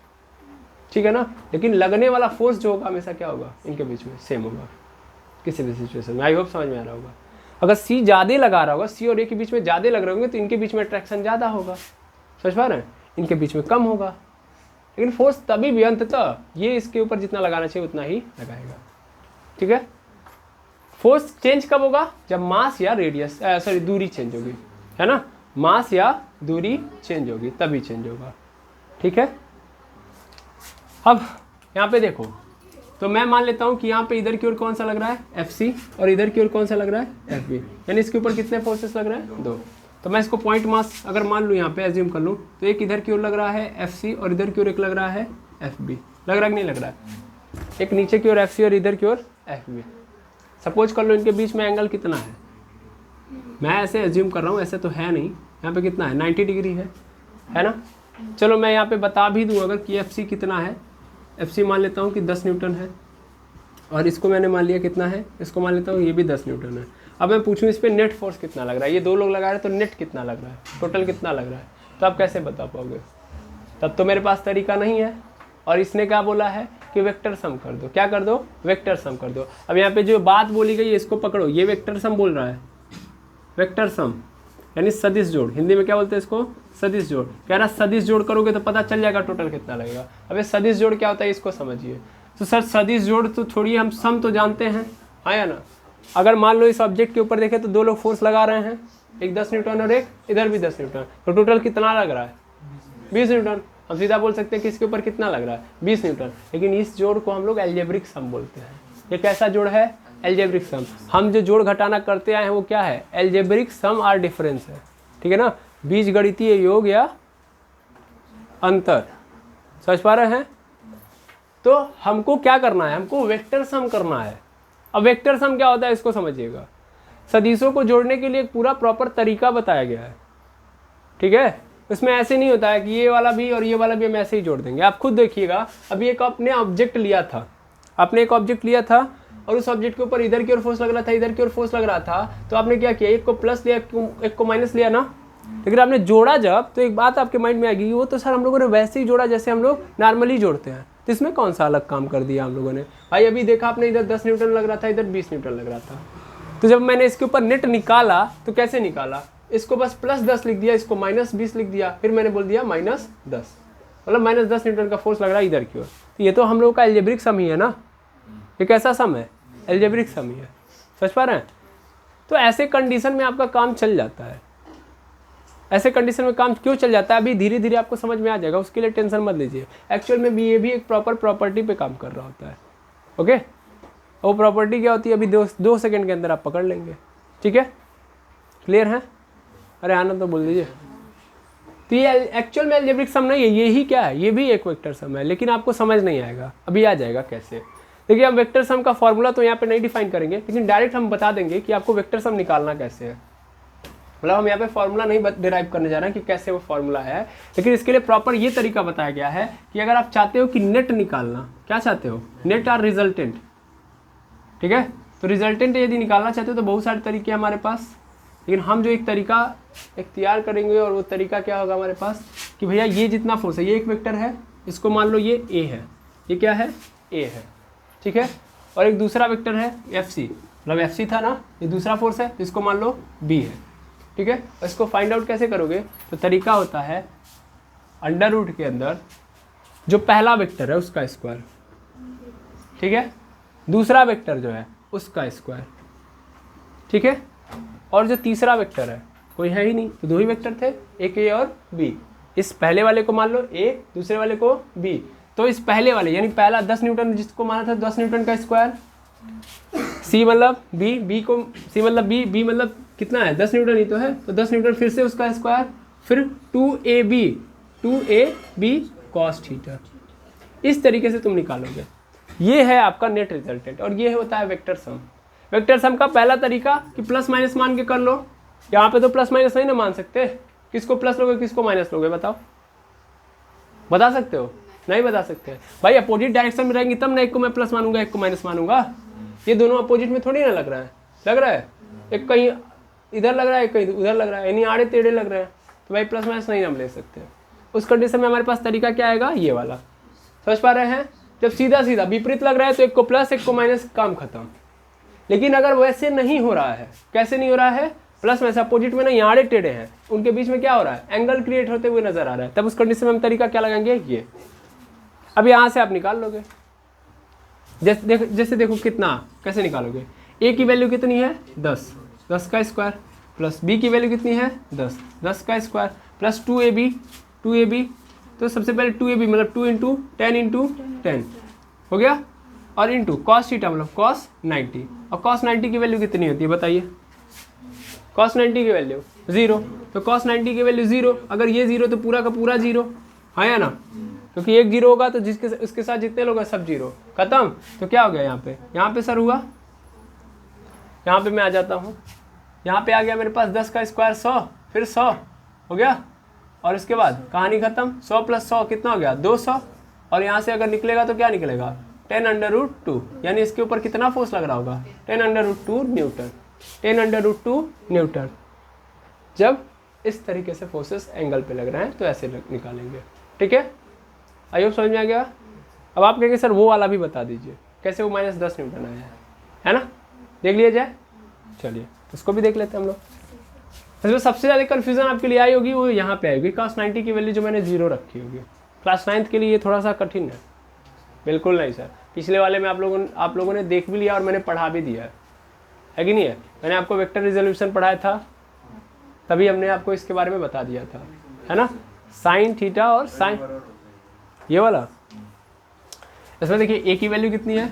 ठीक है ना। लेकिन लगने वाला फोर्स जो होगा हमेशा क्या होगा, इनके बीच में सेम होगा किसी भी सिचुएशन में। आई होप समझ में आ रहा होगा। अगर सी ज़्यादा लगा रहा होगा, सी और ए के बीच में ज़्यादा लग रहे होंगे तो इनके बीच में अट्रैक्शन ज़्यादा होगा, समझ पा रहे हैं, इनके बीच में कम होगा। लेकिन फोर्स तभी भी अंततः ये इसके ऊपर जितना लगाना चाहिए उतना ही लगाएगा, ठीक है। फोर्स चेंज कब होगा, जब मास या रेडियस सॉरी दूरी चेंज होगी, है ना, मास या दूरी चेंज होगी तभी चेंज होगा, ठीक है। अब यहाँ पे देखो, तो मैं मान लेता हूँ कि यहाँ पे इधर की ओर कौन सा लग रहा है FC और इधर की ओर कौन सा लग रहा है FB, यानी इसके ऊपर कितने फोर्सेस लग रहे हैं, 2। तो मैं इसको पॉइंट मास अगर मान लूँ यहाँ पे एज्यूम कर लूँ, तो एक इधर की ओर लग रहा है FC और इधर की ओर एक लग रहा है FB। लग रहा है कि नहीं लग रहा है, एक नीचे की ओर FC और इधर की ओर FB। सपोज कर लो इनके बीच में एंगल कितना है, मैं ऐसे एज्यूम कर रहा हूँ, ऐसे तो है नहीं, यहाँ पे कितना है 90 डिग्री है ना। चलो मैं यहाँ पे बता भी दूँ अगर कि FC कितना है, FC मान लेता हूँ कि 10 न्यूटन है, और इसको मैंने मान लिया कितना है, इसको मान लेता हूँ ये भी 10 न्यूटन है। अब मैं पूछूँ इस पर नेट फोर्स कितना लग रहा है, ये 2 लोग लगा रहे हैं तो नेट कितना लग रहा है, टोटल कितना लग रहा है, तो आप कैसे बता पाओगे, तब तो मेरे पास तरीका नहीं है। और इसने क्या बोला है कि वेक्टर सम कर दो, क्या कर दो, वेक्टर सम कर दो। अब यहाँ पे जो बात बोली गई है इसको पकड़ो, ये वेक्टर सम बोल रहा है, वेक्टर सम यानी सदिश जोड़, हिंदी में क्या बोलते हैं इसको, सदिश जोड़। कह रहा सदिश जोड़ करोगे तो पता चल जाएगा टोटल कितना लगेगा। अब ये सदिश जोड़ क्या होता है इसको समझिए। तो सर सदिश जोड़ तो थोड़ी हम सम तो जानते हैं, हाँ या ना। अगर मान लो इस ऑब्जेक्ट के ऊपर देखें तो 2 लोग फोर्स लगा रहे हैं, एक 10 न्यूटन और एक इधर भी 10 न्यूटन, तो टोटल कितना लग रहा है 20 न्यूटन। हम सीधा बोल सकते हैं कि इसके ऊपर कितना लग रहा है 20 न्यूटन। लेकिन इस जोड़ को हम लोग एल्जेब्रिक सम बोलते हैं। ये कैसा जोड़ है, एल्जेब्रिक सम। हम जो जोड़ घटाना करते आए हैं वो क्या है, एल्जेब्रिक सम और डिफरेंस है, ठीक है ना, बीजगणितीय योग या अंतर। समझ पा रहे हैं। तो हमको क्या करना है, हमको वेक्टर सम करना है। अब वेक्टर सम क्या होता है इसको समझिएगा। सदिशों को जोड़ने के लिए एक पूरा प्रॉपर तरीका बताया गया है, ठीक है। इसमें ऐसे नहीं होता है कि ये वाला भी और ये वाला भी हम ऐसे ही जोड़ देंगे। आप खुद देखिएगा, अभी एक आपने ऑब्जेक्ट लिया था, आपने एक ऑब्जेक्ट लिया था और उस ऑब्जेक्ट के ऊपर इधर की ओर फोर्स लग रहा था, इधर की ओर फोर्स लग रहा था, तो आपने क्या किया, एक को प्लस लिया, एक को माइनस लिया ना। लेकिन आपने जोड़ा जब, तो एक बात आपके माइंड में आएगी, वो तो सर हम लोगों ने वैसे ही जोड़ा जैसे हम लोग नॉर्मली जोड़ते हैं, तो इसमें कौन सा अलग काम कर दिया हम लोगों ने। भाई अभी देखा आपने, इधर 10 न्यूटन लग रहा था, इधर 20 न्यूटन लग रहा था, तो जब मैंने इसके ऊपर नेट निकाला तो कैसे निकाला, इसको बस +10 लिख दिया, इसको -20 लिख दिया, फिर मैंने बोल दिया -10, मतलब -10 न्यूटन का फोर्स लग रहा है इधर की ओर। तो ये तो हम लोगों का एल्जेब्रिक सम ही है ना, ये कैसा सम है, एल्जेब्रिक सम ही है। समझ पा रहे हैं। तो ऐसे कंडीशन में आपका काम चल जाता है। ऐसे कंडीशन में काम क्यों चल जाता है अभी धीरे धीरे आपको समझ में आ जाएगा, उसके लिए टेंशन मत लीजिए। एक्चुअल में भी ये भी एक प्रॉपर प्रॉपर्टी पे काम कर रहा होता है, ओके। वो प्रॉपर्टी क्या होती है अभी 2 सेकंड के अंदर आप पकड़ लेंगे, ठीक है, क्लियर है। अरे आनंद तो बोल दीजिए। तो ये एक्चुअल में एल्जेब्रिक सम नहीं है, ये ही क्या है, ये भी एक वेक्टर सम है, लेकिन आपको समझ नहीं आएगा, अभी आ जाएगा कैसे। देखिए हम वेक्टर सम का फॉर्मूला तो यहाँ पे नहीं डिफाइन करेंगे, लेकिन डायरेक्ट हम बता देंगे कि आपको वेक्टर सम निकालना कैसे है। मतलब हम यहाँ पे फॉर्मूला नहीं डिराइव करने जा रहे हैं कि कैसे वो फॉर्मूला है, लेकिन इसके लिए प्रॉपर ये तरीका बताया गया है कि अगर आप चाहते हो कि नेट निकालना, क्या चाहते हो, नेट और रिजल्टेंट, ठीक है। तो रिजल्टेंट यदि निकालना चाहते हो तो बहुत सारे तरीके हैं हमारे पास, लेकिन हम जो एक तरीका इख्तियार करेंगे और वो तरीका क्या होगा हमारे पास कि भैया ये जितना फोर्स है, ये एक वेक्टर है, इसको मान लो ये ए है, ये क्या है, ए है, ठीक है। और एक दूसरा वेक्टर है FC, मतलब FC था ना, ये दूसरा फोर्स है, इसको मान लो B है, ठीक है। और इसको फाइंड आउट कैसे करोगे, तो तरीका होता है अंडर रूट के अंदर जो पहला वेक्टर है उसका स्क्वायर, ठीक है, दूसरा वेक्टर जो है उसका स्क्वायर, ठीक है, और जो तीसरा वेक्टर है कोई है ही नहीं, तो 2 ही वेक्टर थे, एक ए और बी। इस पहले वाले को मान लो ए, दूसरे वाले को बी। तो इस पहले वाले यानी पहला 10 न्यूटन जिसको माना था 10 न्यूटन का स्क्वायर, सी मतलब बी, बी को सी मतलब बी, बी मतलब कितना है 10 न्यूटन ही तो है, तो 10 न्यूटन फिर से उसका स्क्वायर, फिर 2ab कॉस थीटा। इस तरीके से तुम निकालोगे। ये है आपका नेट रिजल्टेंट और ये होता है वेक्टर सम। वेक्टर सम का पहला तरीका कि प्लस माइनस मान के कर लो। यहाँ पे तो प्लस माइनस नहीं ना मान सकते, किसको प्लस लोगे किसको माइनस लोगे बताओ, बता सकते हो? नहीं बता सकते भाई। अपोजिट डायरेक्शन में रहेंगी तब ना एक को मैं प्लस मानूंगा एक को माइनस मानूंगा। ये दोनों अपोजिट में थोड़ी ना लग रहा है, लग रहा है एक कहीं इधर लग रहा है एक कहीं उधर लग रहा है, यानी आड़े टेढ़े लग रहे हैं, तो भाई प्लस माइनस नहीं हम ले सकते। उस कंडीशन में हमारे पास तरीका क्या आएगा, ये वाला। समझ पा रहे हैं? जब सीधा सीधा विपरीत लग रहा है तो एक को प्लस एक को माइनस, काम खत्म। लेकिन अगर वैसे नहीं हो रहा है, कैसे नहीं हो रहा है, प्लस में से अपोजिट में ना यहाँ आड़े टेढ़े हैं, उनके बीच में क्या हो रहा है, एंगल क्रिएट होते हुए नजर आ रहा है, तब उस कंडीशन में हम तरीका क्या लगाएंगे, ये। अब यहाँ से आप निकाल लोगे। जैसे देखो कितना, कैसे निकालोगे, ए की वैल्यू कितनी है 10, 10 का स्क्वायर, प्लस बी की वैल्यू कितनी है 10, 10 का स्क्वायर, प्लस 2ab, तो सबसे पहले 2ab मतलब 2 इंटू 10 इंटू 10 हो गया, और इंटू कॉस थीटा मतलब कॉस 90। और कॉस 90 की वैल्यू कितनी होती है बताइए, कॉस 90 की वैल्यू 0, तो कॉस 90 की वैल्यू 0, अगर ये 0 तो पूरा का पूरा 0 है या ना, क्योंकि एक 0 होगा तो जिसके उसके साथ जितने लोग हैं सब 0 खत्म। तो क्या हो गया यहाँ पे सर हुआ, यहाँ पे मैं आ जाता हूँ, यहाँ पे आ गया मेरे पास 10 का स्क्वायर 100, फिर 100 हो गया, और इसके बाद कहानी खत्म। 100 प्लस 100 कितना हो गया 200, और यहाँ से अगर निकलेगा तो क्या निकलेगा 10√2, यानी इसके ऊपर कितना फोर्स लग रहा होगा 10√2 न्यूटन, 10√2 न्यूटन। जब इस तरीके से फोर्सेस एंगल पे लग रहे हैं तो ऐसे निकालेंगे। ठीक है, आई होप समझ में आ गया। अब आप कहेंगे सर वो वाला भी बता दीजिए कैसे वो -10 न्यूटन आया है ना, देख लिया जाए। चलिए उसको भी देख लेते हैं हम लोग। इसमें सबसे ज़्यादा कन्फ्यूजन आपके लिए आई होगी वो यहाँ पे आएगी, cos 90 की वैल्यू जो मैंने 0 रखी होगी। क्लास 9th के लिए ये थोड़ा सा कठिन है। बिल्कुल नहीं सर, पिछले वाले में आप लोगों ने देख भी लिया और मैंने पढ़ा भी दिया है कि नहीं है। मैंने आपको वेक्टर रिजोल्यूशन पढ़ाया था, तभी हमने आपको इसके बारे में बता दिया था, है ना, साइन थीटा और साइन, ये वाला। इसमें देखिए ए की वैल्यू कितनी है,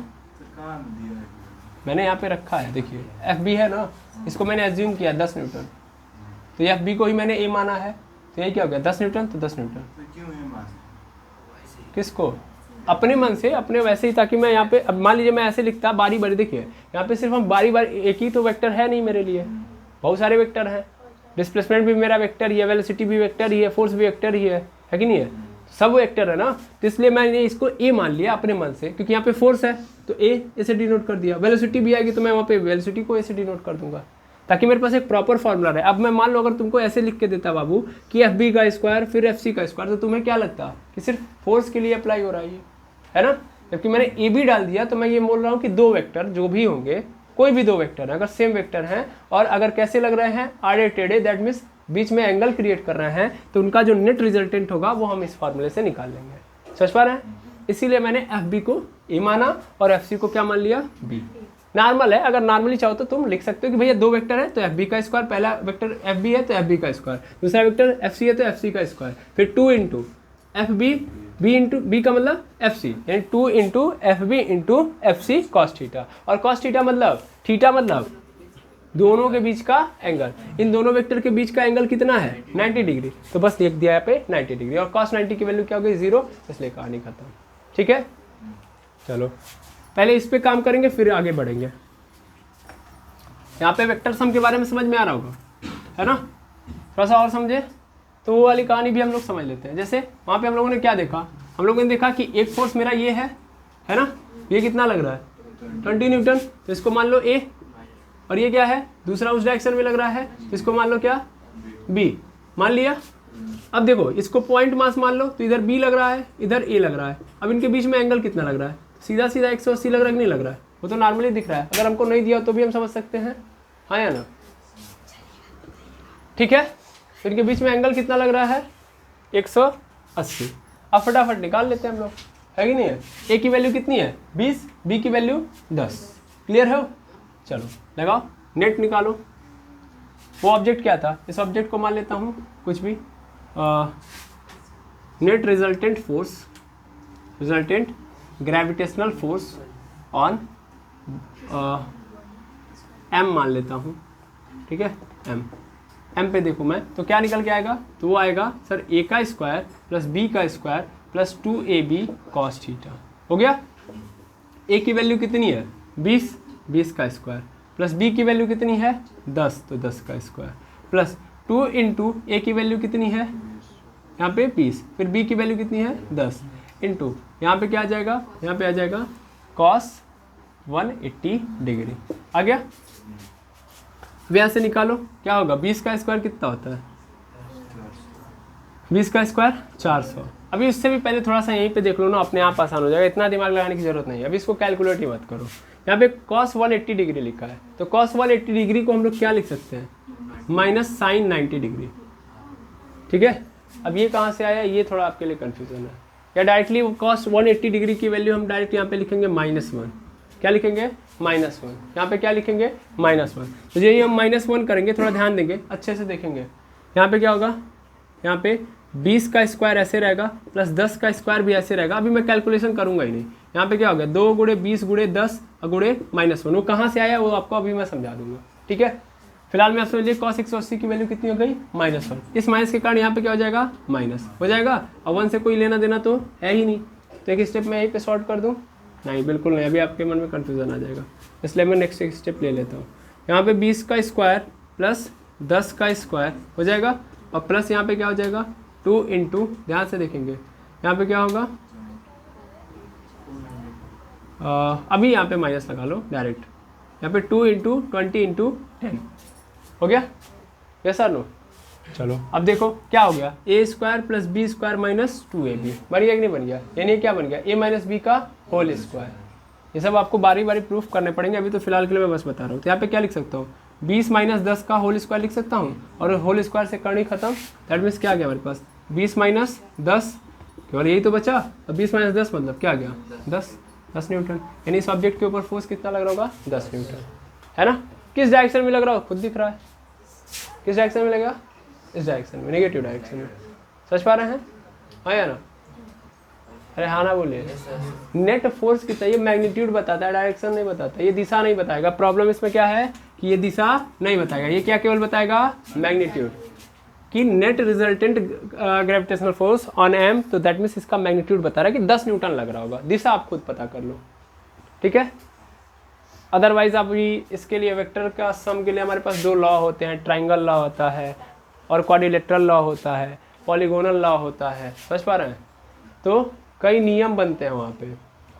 मैंने यहाँ पे रखा है, देखिए एफ बी है ना, इसको मैंने एज्यूम किया 10 न्यूटन, तो एफ बी को ही मैंने ए माना है, तो ये क्या हो गया 10 न्यूटन, तो 10 न्यूटन। किसको, अपने मन से, अपने वैसे ही, ताकि मैं यहाँ पे, अब मान लीजिए मैं ऐसे लिखता बारी बारी, देखिए यहाँ पे सिर्फ हम बारी बारी, एक ही तो वेक्टर है नहीं मेरे लिए, बहुत सारे वेक्टर हैं, डिस्प्लेसमेंट भी मेरा वेक्टर ही है, वेलोसिटी भी वेक्टर ही है, फोर्स भी वेक्टर ही है कि नहीं है, सब वेक्टर है ना। तो इसलिए मैंने इसको ए मान लिया अपने मन से, क्योंकि यहाँ पे फोर्स है तो ए ऐसे डिनोट कर दिया, वेलोसिटी भी आएगी तो मैं वहाँ पे वेलोसिटी को ऐसे डिनोट कर दूंगा, ताकि मेरे पास एक प्रॉपर फॉर्मूला रहे। अब मैं मान लो अगर तुमको ऐसे लिख के देता बाबू कि एफ बी का स्क्वायर फिर एफ सी का स्क्वायर, तो तुम्हें क्या लगता कि सिर्फ फोर्स के लिए अप्लाई हो रहा है ना, जबकि मैंने ए बी डाल दिया, तो मैं ये बोल रहा हूँ कि दो वेक्टर जो भी होंगे, कोई भी दो वेक्टर है, अगर सेम वेक्टर हैं और अगर कैसे लग रहे हैं आड़े टेढ़े, दैट मीन्स बीच में एंगल क्रिएट कर रहे हैं, तो उनका जो नेट रिजल्टेंट होगा वो हम इस फॉर्मूले से निकाल लेंगे। समझ पा रहे हैं? इसीलिए मैंने एफ बी को ए माना और एफ सी को क्या मान लिया, बी। नॉर्मल है, अगर नॉर्मली चाहो तो तुम लिख सकते हो कि भैया दो वेक्टर है तो एफ बी का स्क्वायर, पहला वेक्टर एफ बी है तो एफ बी का स्क्वायर, दूसरा वेक्टर एफ सी है तो एफ सी का स्क्वायर, फिर 2 into F B, B into B का मतलब एफ सी, यानी 2 into F B into F C cos theta. और कॉस थीटा मतलब दोनों के बीच का एंगल, इन दोनों वेक्टर के बीच का एंगल कितना है 90 डिग्री, तो बस लिख दिया यहाँ पे 90 डिग्री, और cos 90 की वैल्यू क्या हो गई 0, इसलिए कहानी खत्म। ठीक है, चलो पहले इस पे काम करेंगे फिर आगे बढ़ेंगे। यहाँ पे वेक्टर सम के बारे में समझ में आ रहा होगा, है ना, थोड़ा सा और समझे तो वो वाली कहानी भी हम लोग समझ लेते हैं। जैसे वहाँ पे हम लोगों ने क्या देखा, हम लोगों ने देखा कि एक फोर्स मेरा ये है ना, ये कितना लग रहा है 20 न्यूटन, तो इसको मान लो ए, और ये क्या है दूसरा उस डायरेक्शन में लग रहा है, इसको मान लो क्या बी, मान लिया। अब देखो इसको पॉइंट मास मान लो, तो इधर बी लग रहा है इधर ए लग रहा है, अब इनके बीच में एंगल कितना लग रहा है, सीधा सीधा 180 लग रहा है कि नहीं लग रहा है, वो तो नॉर्मली दिख रहा है, अगर हमको नहीं दिया तो भी हम समझ सकते हैं, हाँ या ना। ठीक है, तो इनके बीच में एंगल कितना लग रहा है 180। अब फटाफट निकाल लेते हैं हम लोग, है कि नहीं है। ए की वैल्यू कितनी है 20, बी की वैल्यू 10, क्लियर है। चलो लगाओ, नेट निकालो, वो ऑब्जेक्ट क्या था, इस ऑब्जेक्ट को मान लेता हूँ कुछ भी, net resultant force, resultant gravitational force on M मान लेता हूँ, ठीक है, एम पे देखो मैं, तो क्या निकल के आएगा, तो वो आएगा सर ए का स्क्वायर प्लस बी का square plus 2ab cos theta. हो गया। ए की वैल्यू कितनी है 20 का स्क्वायर, प्लस बी की वैल्यू कितनी है 10, तो 10 का स्क्वायर, प्लस 2 इंटू ए की वैल्यू कितनी है यहाँ पे 20, फिर बी की वैल्यू कितनी है 10, इंटू यहाँ पे क्या आ जाएगा, यहाँ पे आ जाएगा cos 180 डिग्री। आ गया। अब यहाँ से निकालो क्या होगा, 20 का स्क्वायर कितना होता है, 20 का स्क्वायर 400। अभी उससे भी पहले थोड़ा सा यहीं पे देख लो ना, अपने आप आसान हो जाएगा, इतना दिमाग लगाने की जरूरत नहीं है। अभी इसको कैलकुलेट ही मत करो। यहाँ पे cos 180 डिग्री लिखा है, तो cos 180 डिग्री को हम लोग क्या लिख सकते हैं, माइनस साइन 90 डिग्री। ठीक है। अब ये कहाँ से आया, ये थोड़ा आपके लिए कन्फ्यूजन है। या डायरेक्टली cos 180 डिग्री की वैल्यू हम डायरेक्ट यहाँ पे लिखेंगे -1। क्या लिखेंगे, -1। यहाँ पे क्या लिखेंगे, -1। तो ये हम -1 करेंगे, थोड़ा ध्यान देंगे, अच्छे से देखेंगे। यहाँ पे क्या होगा, यहाँ पे 20 का स्क्वायर ऐसे रहेगा प्लस 10 का स्क्वायर भी ऐसे रहेगा। अभी मैं कैलकुलेशन करूंगा ही नहीं। यहाँ पे क्या हो गया, 2 गुणे 20 गुणे 10 गुणे -1। वो कहाँ से आया वो आपको अभी मैं समझा दूंगा। ठीक है। फिलहाल में आप समझिए cos 180 की वैल्यू कितनी हो गई, -1। इस माइनस के कारण यहाँ पे क्या हो जाएगा, माइनस हो जाएगा। अब 1 से कोई लेना देना तो है ही नहीं, तो एक स्टेप मैं यहीं पे सॉर्ट कर दूँ, नहीं बिल्कुल नहीं, अभी आपके मन में कन्फ्यूजन आ जाएगा, इसलिए मैं नेक्स्ट एक स्टेप ले लेता हूँ। यहाँ पे 20 का स्क्वायर प्लस 10 का स्क्वायर हो जाएगा, और प्लस यहाँ पे क्या हो जाएगा 2 इंटू, ध्यान से देखेंगे यहाँ पे क्या होगा, अभी यहाँ पे माइनस लगा लो डायरेक्ट, यहाँ पे 2 इंटू 20 इंटू 10 हो गया। Yes sir no. चलो अब देखो क्या हो गया, a square plus B square minus 2ab बन गया कि नहीं बन गया, यानी क्या बन गया, ए माइनस बी का होल स्क्वायर। ये सब आपको बारी बारी प्रूफ करने पड़ेंगे, अभी तो फिलहाल के लिए मैं बस बता रहा हूँ। तो यहाँ पे क्या लिख सकता हूँ, 20 माइनस 10 का होल स्क्वायर लिख सकता हूँ, और होल स्क्वायर से करनी खत्म। दैट मीन्स क्या आ गया हमारे पास, 20 माइनस 10, केवल यही तो बचा। अब 20 माइनस 10 मतलब क्या आ गया, 10 न्यूटन। यानी इस ऑब्जेक्ट के ऊपर फोर्स कितना लग रहा होगा, 10 न्यूटन, है ना। किस डायरेक्शन में लग रहा हो, खुद दिख रहा है, किस डायरेक्शन में लगेगा, इस डायरेक्शन में, नेगेटिव डायरेक्शन में। समझ पा रहे हैं, हाँ या ना, अरे हाँ ना बोलिए। नेट फोर्स कितना, ये मैग्नीट्यूड बताता है, डायरेक्शन नहीं बताता, ये दिशा नहीं बताएगा। प्रॉब्लम इसमें क्या है कि ये दिशा नहीं बताएगा, ये क्या केवल बताएगा, मैग्नीट्यूड कि net resultant gravitational force on M, तो दैट मीन्स इसका मैग्नीट्यूड बता रहा है कि 10 न्यूटन लग रहा होगा। दिशा आप खुद पता कर लो, ठीक है। अदरवाइज अभी इसके लिए वेक्टर का सम के लिए हमारे पास 2 लॉ होते हैं, ट्राइंगल लॉ होता है और क्वाड्रिलेटरल लॉ होता है, पॉलीगोनल लॉ होता है। समझ पा रहे हैं। तो कई नियम बनते हैं वहाँ पे,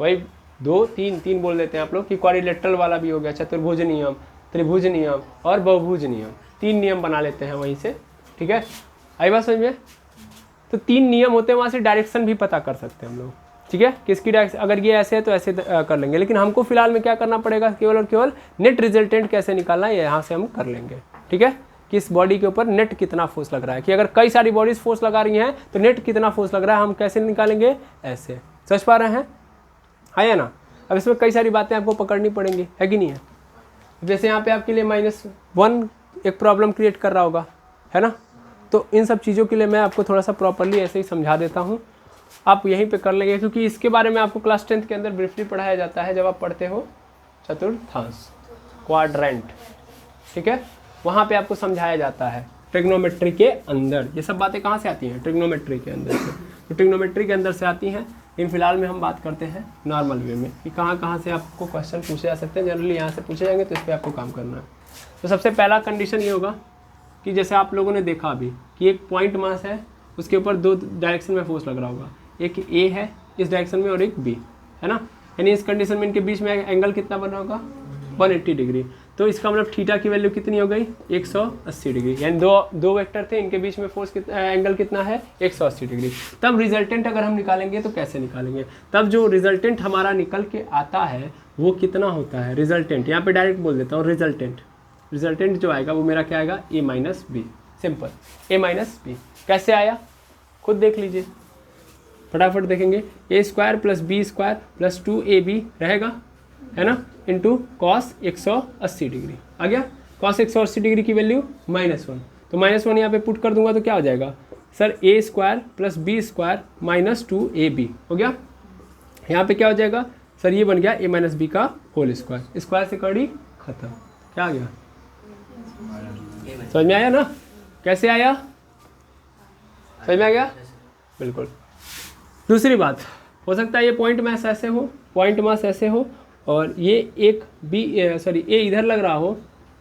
वही 2 3 बोल देते हैं आप लोग कि क्वाड्रिलेटरल वाला भी हो गया, चतुर्भुज नियम, त्रिभुज नियम और बहुभुज नियम, 3 नियम बना लेते हैं वहीं से। ठीक है, आई बात समझ में। तो 3 नियम होते हैं, वहाँ से डायरेक्शन भी पता कर सकते हैं हम लोग। ठीक है, किसकी डायरेक्शन, अगर ये ऐसे है तो ऐसे कर लेंगे, लेकिन हमको फिलहाल में क्या करना पड़ेगा, केवल और केवल नेट रिजल्टेंट कैसे निकालना है, यहाँ से हम कर लेंगे। ठीक है, कि इस बॉडी के ऊपर नेट कितना फोर्स लग रहा है, कि अगर कई सारी बॉडीज फोर्स लगा रही हैं तो नेट कितना फोर्स लग रहा है हम कैसे निकालेंगे, ऐसे। समझ पा रहे हैं, है या ना। अब इसमें कई सारी बातें आपको पकड़नी पड़ेंगी, है कि नहीं है। जैसे यहाँ पे आपके लिए -1 एक प्रॉब्लम क्रिएट कर रहा होगा, है ना। तो इन सब चीज़ों के लिए मैं आपको थोड़ा सा प्रॉपरली ऐसे ही समझा देता हूँ, आप यहीं पे कर लेंगे, क्योंकि इसके बारे में आपको क्लास 10th के अंदर ब्रीफली पढ़ाया जाता है जब आप पढ़ते हो चतुर्थांश, क्वाड्रेंट। ठीक है, वहाँ पे आपको समझाया जाता है ट्रिग्नोमेट्री के अंदर। ये सब बातें कहाँ से आती हैं, ट्रिग्नोमेट्री के अंदर से। तो ट्रिग्नोमेट्री के अंदर से आती हैं, लेकिन फिलहाल में हम बात करते हैं नॉर्मल वे में कि कहाँ से आपको क्वेश्चन पूछे जा सकते हैं। जनरली यहाँ से पूछे जाएंगे, तो इस पर आपको काम करना है। तो सबसे पहला कंडीशन ये होगा कि जैसे आप लोगों ने देखा अभी कि एक पॉइंट मास है, उसके ऊपर 2 डायरेक्शन में फोर्स लग रहा होगा, एक ए है इस डायरेक्शन में और एक बी, है ना। यानी इस कंडीशन में इनके बीच में एंगल कितना बना होगा, 180 डिग्री। तो इसका मतलब थीटा की वैल्यू कितनी हो गई, 180 डिग्री। यानी दो वेक्टर थे, इनके बीच में फोर्स एंगल कितना है, 180 डिग्री। तब रिजल्टेंट अगर हम निकालेंगे तो कैसे निकालेंगे, तब जो रिजल्टेंट हमारा निकल के आता है वो कितना होता है, रिजल्टेंट यहाँ पे डायरेक्ट बोल देता हूँ, रिजल्टेंट जो आएगा वो मेरा क्या आएगा, a minus b. Simple, a minus b. कैसे आया खुद देख लीजिए, फटाफट देखेंगे। A square plus B square plus 2ab रहेगा, है ना, इंटू कॉस 180 डिग्री आ गया। cos 180 डिग्री की वैल्यू -1, तो -1 यहाँ पे पुट कर दूंगा तो क्या हो जाएगा sir a square plus B square minus 2ab हो गया। यहाँ पे क्या हो जाएगा सर ये बन गया a माइनस बी का होल स्क्वायर, स्क्वायर से कड़ी खत्म, क्या आ गया समझ में आया ना, कैसे आया समझ में आ गया बिल्कुल। दूसरी बात, हो सकता है ये पॉइंट मास ऐसे हो, पॉइंट मास ऐसे हो और ये एक बी सॉरी ए इधर लग रहा हो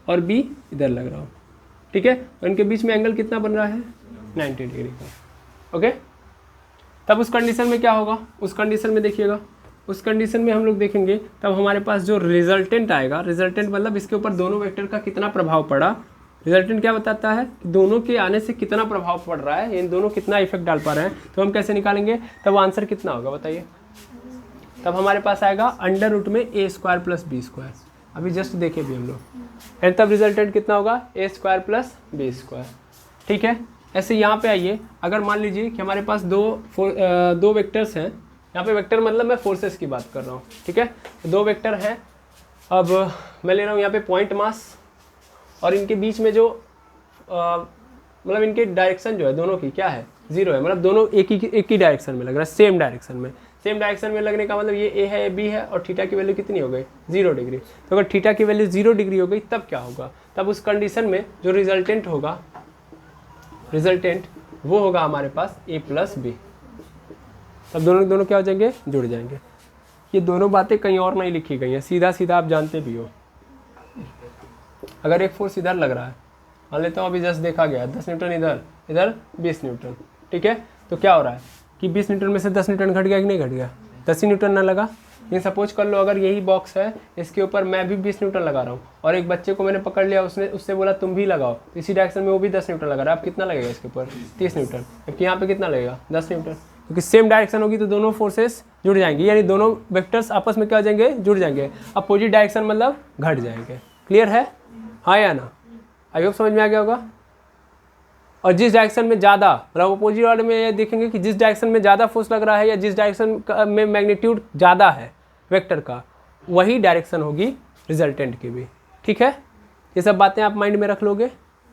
और बी इधर लग रहा हो, ठीक है, और इनके बीच में एंगल कितना बन रहा है 90 डिग्री का। ओके, तब उस कंडीशन में क्या होगा, उस कंडीशन में देखिएगा, उस कंडीशन में हम लोग देखेंगे तब हमारे पास जो रिजल्टेंट आएगा, रिजल्टेंट मतलब इसके ऊपर दोनों वेक्टर का कितना प्रभाव पड़ा, रिजल्टेंट क्या बताता है कि दोनों के आने से कितना प्रभाव पड़ रहा है, इन दोनों कितना इफेक्ट डाल पा रहे हैं, तो हम कैसे निकालेंगे, तब आंसर कितना होगा बताइए, तब हमारे पास आएगा अंडर रूट में a square plus B square, अभी जस्ट देखे भी हम लोग, एंड तब रिजल्टेंट कितना होगा a square plus B square, ठीक है। ऐसे यहाँ पे आइए, अगर मान लीजिए कि हमारे पास दो वेक्टर्स हैं, यहाँ पे वेक्टर मतलब मैं फोर्सेस की बात कर रहा हूँ, ठीक है, तो दो वेक्टर हैं, अब मैं ले रहा हूँ यहाँ पे पॉइंट मास और इनके बीच में जो मतलब इनके डायरेक्शन जो है दोनों की क्या है 0 है, मतलब दोनों एक ही डायरेक्शन में लग रहा है, सेम डायरेक्शन में, सेम डायरेक्शन में लगने का मतलब ये ए है, ये बी है और थीटा की वैल्यू कितनी हो गई 0 डिग्री। तो अगर थीटा की वैल्यू 0 डिग्री हो गई तब क्या होगा, तब उस कंडीशन में जो रिजल्टेंट होगा, रिजल्टेंट वो होगा हमारे पास a प्लस बी, तब दोनों क्या हो जाएंगे, जुड़ जाएंगे। ये दोनों बातें कहीं और नहीं लिखी गई हैं, सीधा सीधा आप जानते भी हो। अगर एक फोर्स इधर लग रहा है, मान लेता हूँ अभी जस्ट देखा गया 10 न्यूटन इधर, इधर 20 न्यूटन, ठीक है, तो क्या हो रहा है कि 20 न्यूटन में से 10 न्यूटन घट गया कि नहीं घट गया, 10 ही न्यूटन ना लगा। ये सपोज कर लो अगर यही बॉक्स है, इसके ऊपर मैं भी 20 न्यूटन लगा रहा हूँ और एक बच्चे को मैंने पकड़ लिया, उससे बोला तुम भी लगाओ, तो इसी डायरेक्शन में वो भी 10 न्यूटन लगा रहा है, अब कितना लगेगा इसके ऊपर 30 न्यूटन, जबकि यहाँ पे कितना लगेगा 10 न्यूटन, क्योंकि सेम डायरेक्शन होगी तो दोनों फोर्सेस जुड़ जाएंगी, यानी दोनों वेक्टर्स आपस में क्या हो जाएंगे, जुड़ जाएंगे। अपोजिट डायरेक्शन मतलब घट जाएंगे। क्लियर है, हाँ या ना, आई होप समझ में आ गया होगा। और जिस डायरेक्शन में ज़्यादा, मतलब अपोजिट वाले में ये देखेंगे कि जिस डायरेक्शन में ज़्यादा फोर्स लग रहा है या जिस डायरेक्शन में मैग्नीट्यूड ज़्यादा है वेक्टर का, वही डायरेक्शन होगी रिजल्टेंट की भी, ठीक है। ये सब बातें आप माइंड में रख लोगे,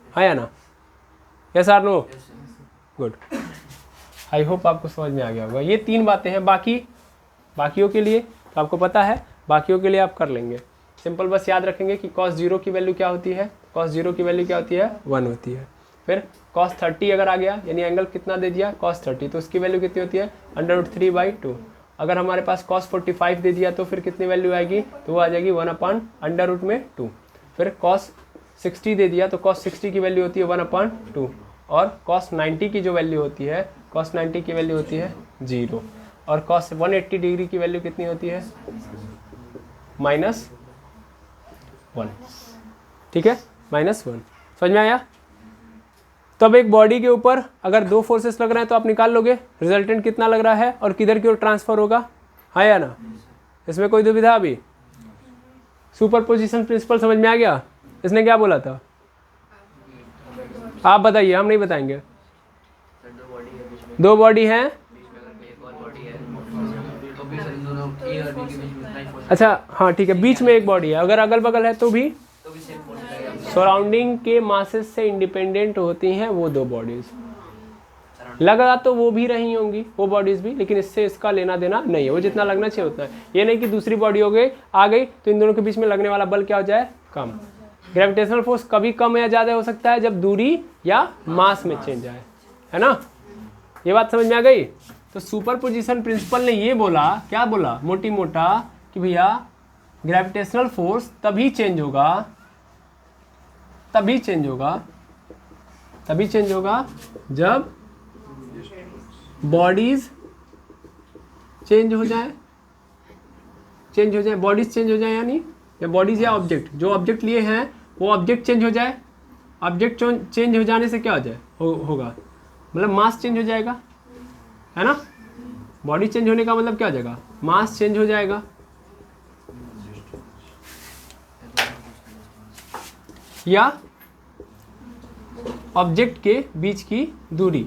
हाँ या ना, yes or no, good, I hope आपको समझ में आ गया होगा। ये 3 बातें हैं, बाकियों के लिए तो आपको पता है, बाकियों के लिए आप कर लेंगे। सिंपल बस याद रखेंगे कि cos 0 की वैल्यू क्या होती है, cos 0 की वैल्यू क्या होती है 1 होती है। फिर cos 30 अगर आ गया, यानी एंगल कितना दे दिया cos 30, तो उसकी वैल्यू कितनी होती है √3/2। अगर हमारे पास cos 45 दे दिया तो फिर कितनी वैल्यू आएगी, तो वो आ जाएगी 1/√2। फिर cos 60 दे दिया तो cos 60 की वैल्यू होती है 1/2, और cos 90 की जो वैल्यू होती है, cos 90 की वैल्यू होती है 0, और cos 180 डिग्री की वैल्यू कितनी होती है -1, ठीक है, -1। समझ में आया। तब एक बॉडी के ऊपर अगर 2 फोर्सेस लग रहे हैं तो आप निकाल लोगे रिजल्टेंट कितना लग रहा है और किधर की ओर ट्रांसफर होगा, हाँ या ना, इसमें कोई दुविधा अभी। सुपरपोजिशन प्रिंसिपल समझ में आ गया, इसने क्या बोला था आप बताइए, हम नहीं बताएंगे। 2 बॉडी हैं, अच्छा हाँ ठीक है, बीच में एक बॉडी है, अगर अगल बगल है तो भी सराउंडिंग के मासेस से इंडिपेंडेंट होती हैं वो 2 बॉडीज। लगा तो वो भी रही होंगी वो बॉडीज भी, लेकिन इससे इसका लेना देना नहीं है, वो जितना लगना चाहिए उतना है। ये नहीं कि दूसरी बॉडी हो गई आ गई तो इन दोनों के बीच में लगने वाला बल क्या हो जाए, कम। ग्रेविटेशनल फोर्स कभी कम या ज़्यादा हो सकता है जब दूरी या मास में चेंज आए, है ना, ये बात समझ में आ गई। तो सुपरपोजिशन प्रिंसिपल ने ये बोला, क्या बोला मोटी मोटा, कि भैया ग्रेविटेशनल फोर्स तभी चेंज होगा जब बॉडीज चेंज हो जाए, बॉडीज चेंज हो जाए, यानी या बॉडीज या ऑब्जेक्ट, जो ऑब्जेक्ट लिए हैं वो ऑब्जेक्ट चेंज हो जाए। ऑब्जेक्ट चेंज हो जाने से क्या हो जाए, होगा मतलब मास चेंज हो जाएगा, है ना। बॉडी चेंज होने का मतलब क्या हो जाएगा, मास चेंज हो जाएगा। या ऑब्जेक्ट के बीच की दूरी,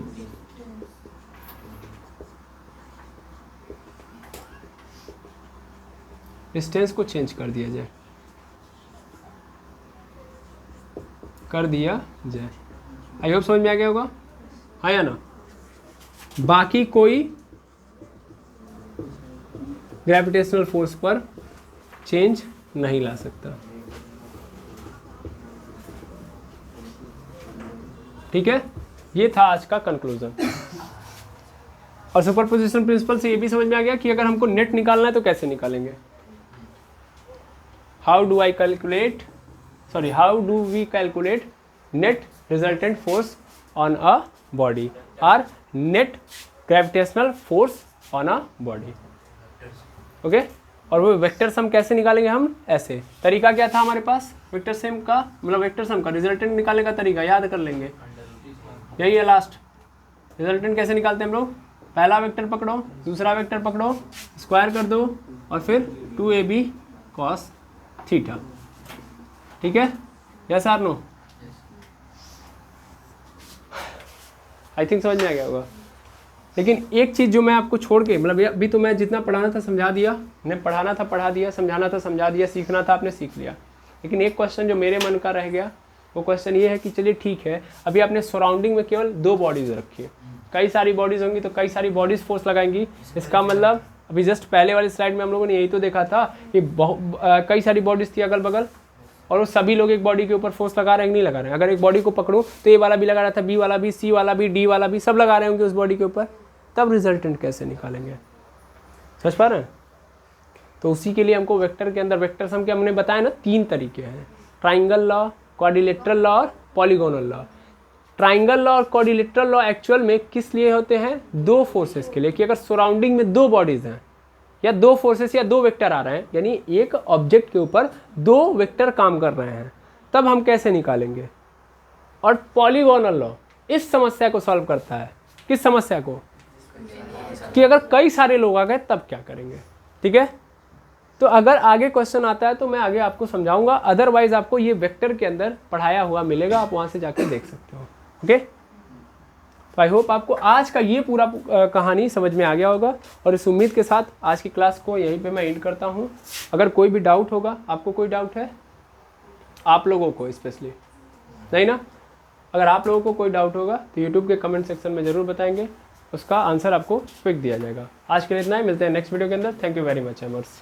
डिस्टेंस को चेंज कर दिया जाए। कर दिया जाए। आई होप समझ में आ गया होगा, हाँ या ना। बाकी कोई ग्रेविटेशनल फोर्स पर चेंज नहीं ला सकता। ठीक है, ये था आज का कंक्लूजन। और सुपरपोजिशन प्रिंसिपल से ये भी समझ में आ गया कि अगर हमको नेट निकालना है तो कैसे निकालेंगे। How do we calculate net resultant force on a body और net gravitational force on a body. Okay, और वो वेक्टर सम कैसे निकालेंगे हम, ऐसे। तरीका क्या था हमारे पास वेक्टर सम का, मतलब वेक्टर सम का रिजल्टेंट निकालने का तरीका याद कर लेंगे, यही है लास्ट। रिजल्टेंट कैसे निकालते हैं हम लोग, पहला वेक्टर पकड़ो, दूसरा वेक्टर पकड़ो, स्क्वायर कर दो और फिर 2ab cos थीटा। ठीक है, yes or no, I think समझ में आ गया होगा। लेकिन एक चीज़ जो मैं आपको छोड़ के, मतलब अभी तो मैं जितना पढ़ाना था समझा दिया, मैं पढ़ाना था पढ़ा दिया, समझाना था समझा दिया, सीखना था आपने सीख लिया। लेकिन एक क्वेश्चन जो मेरे मन का रह गया, वो क्वेश्चन ये है कि चलिए ठीक है, अभी आपने सराउंडिंग में केवल 2 बॉडीज़ रखी है, कई सारी बॉडीज़ होंगी तो कई सारी बॉडीज़ फोर्स लगाएंगी। इसका मतलब अभी जस्ट पहले वाली स्लाइड में हम लोगों ने यही तो देखा था कि कई सारी बॉडीज़ थी अगल बगल, और वो सभी लोग एक बॉडी के ऊपर फोर्स लगा रहे हैं कि नहीं लगा रहे हैं। अगर एक बॉडी को पकड़ो तो ए वाला भी लगा रहा था, बी वाला भी, सी वाला भी, डी वाला भी, सब लगा रहे होंगे उस बॉडी के ऊपर, तब रिजल्टेंट कैसे निकालेंगे, समझ पा रहे हैं। तो उसी के लिए हमको वेक्टर के अंदर वेक्टर सम के हमने बताया ना 3 तरीके हैं, ट्राइंगल लॉ, क्वाड्रिलेटरल लॉ और पॉलीगोनल लॉ। ट्राइंगल लॉ और क्वाड्रिलेटरल लॉ एक्चुअल में किस लिए होते हैं, 2 फोर्सेस के लिए, कि अगर सराउंडिंग में 2 बॉडीज हैं या 2 फोर्सेस या 2 वेक्टर आ रहे हैं, यानी एक ऑब्जेक्ट के ऊपर 2 वेक्टर काम कर रहे हैं, तब हम कैसे निकालेंगे। और पॉलीगोनल लॉ इस समस्या को सॉल्व करता है, किस समस्या को, कि अगर कई सारे लोग आ गए तब क्या करेंगे। ठीक है, तो अगर आगे क्वेश्चन आता है तो मैं आगे आपको समझाऊंगा, अदरवाइज आपको ये वेक्टर के अंदर पढ़ाया हुआ मिलेगा, आप वहां से जाकर देख सकते हो। ओके, तो आई होप आपको आज का ये पूरा कहानी समझ में आ गया होगा, और इस उम्मीद के साथ आज की क्लास को यहीं पे मैं एंड करता हूँ। अगर कोई भी डाउट होगा, आपको कोई डाउट है, आप लोगों को स्पेशली, नहीं ना, अगर आप लोगों को कोई डाउट होगा तो यूट्यूब के कमेंट सेक्शन में ज़रूर बताएंगे, उसका आंसर आपको क्विक दिया जाएगा। आज के लिए इतना ही, मिलते हैं नेक्स्ट वीडियो के अंदर। Thank you very much एमर्स।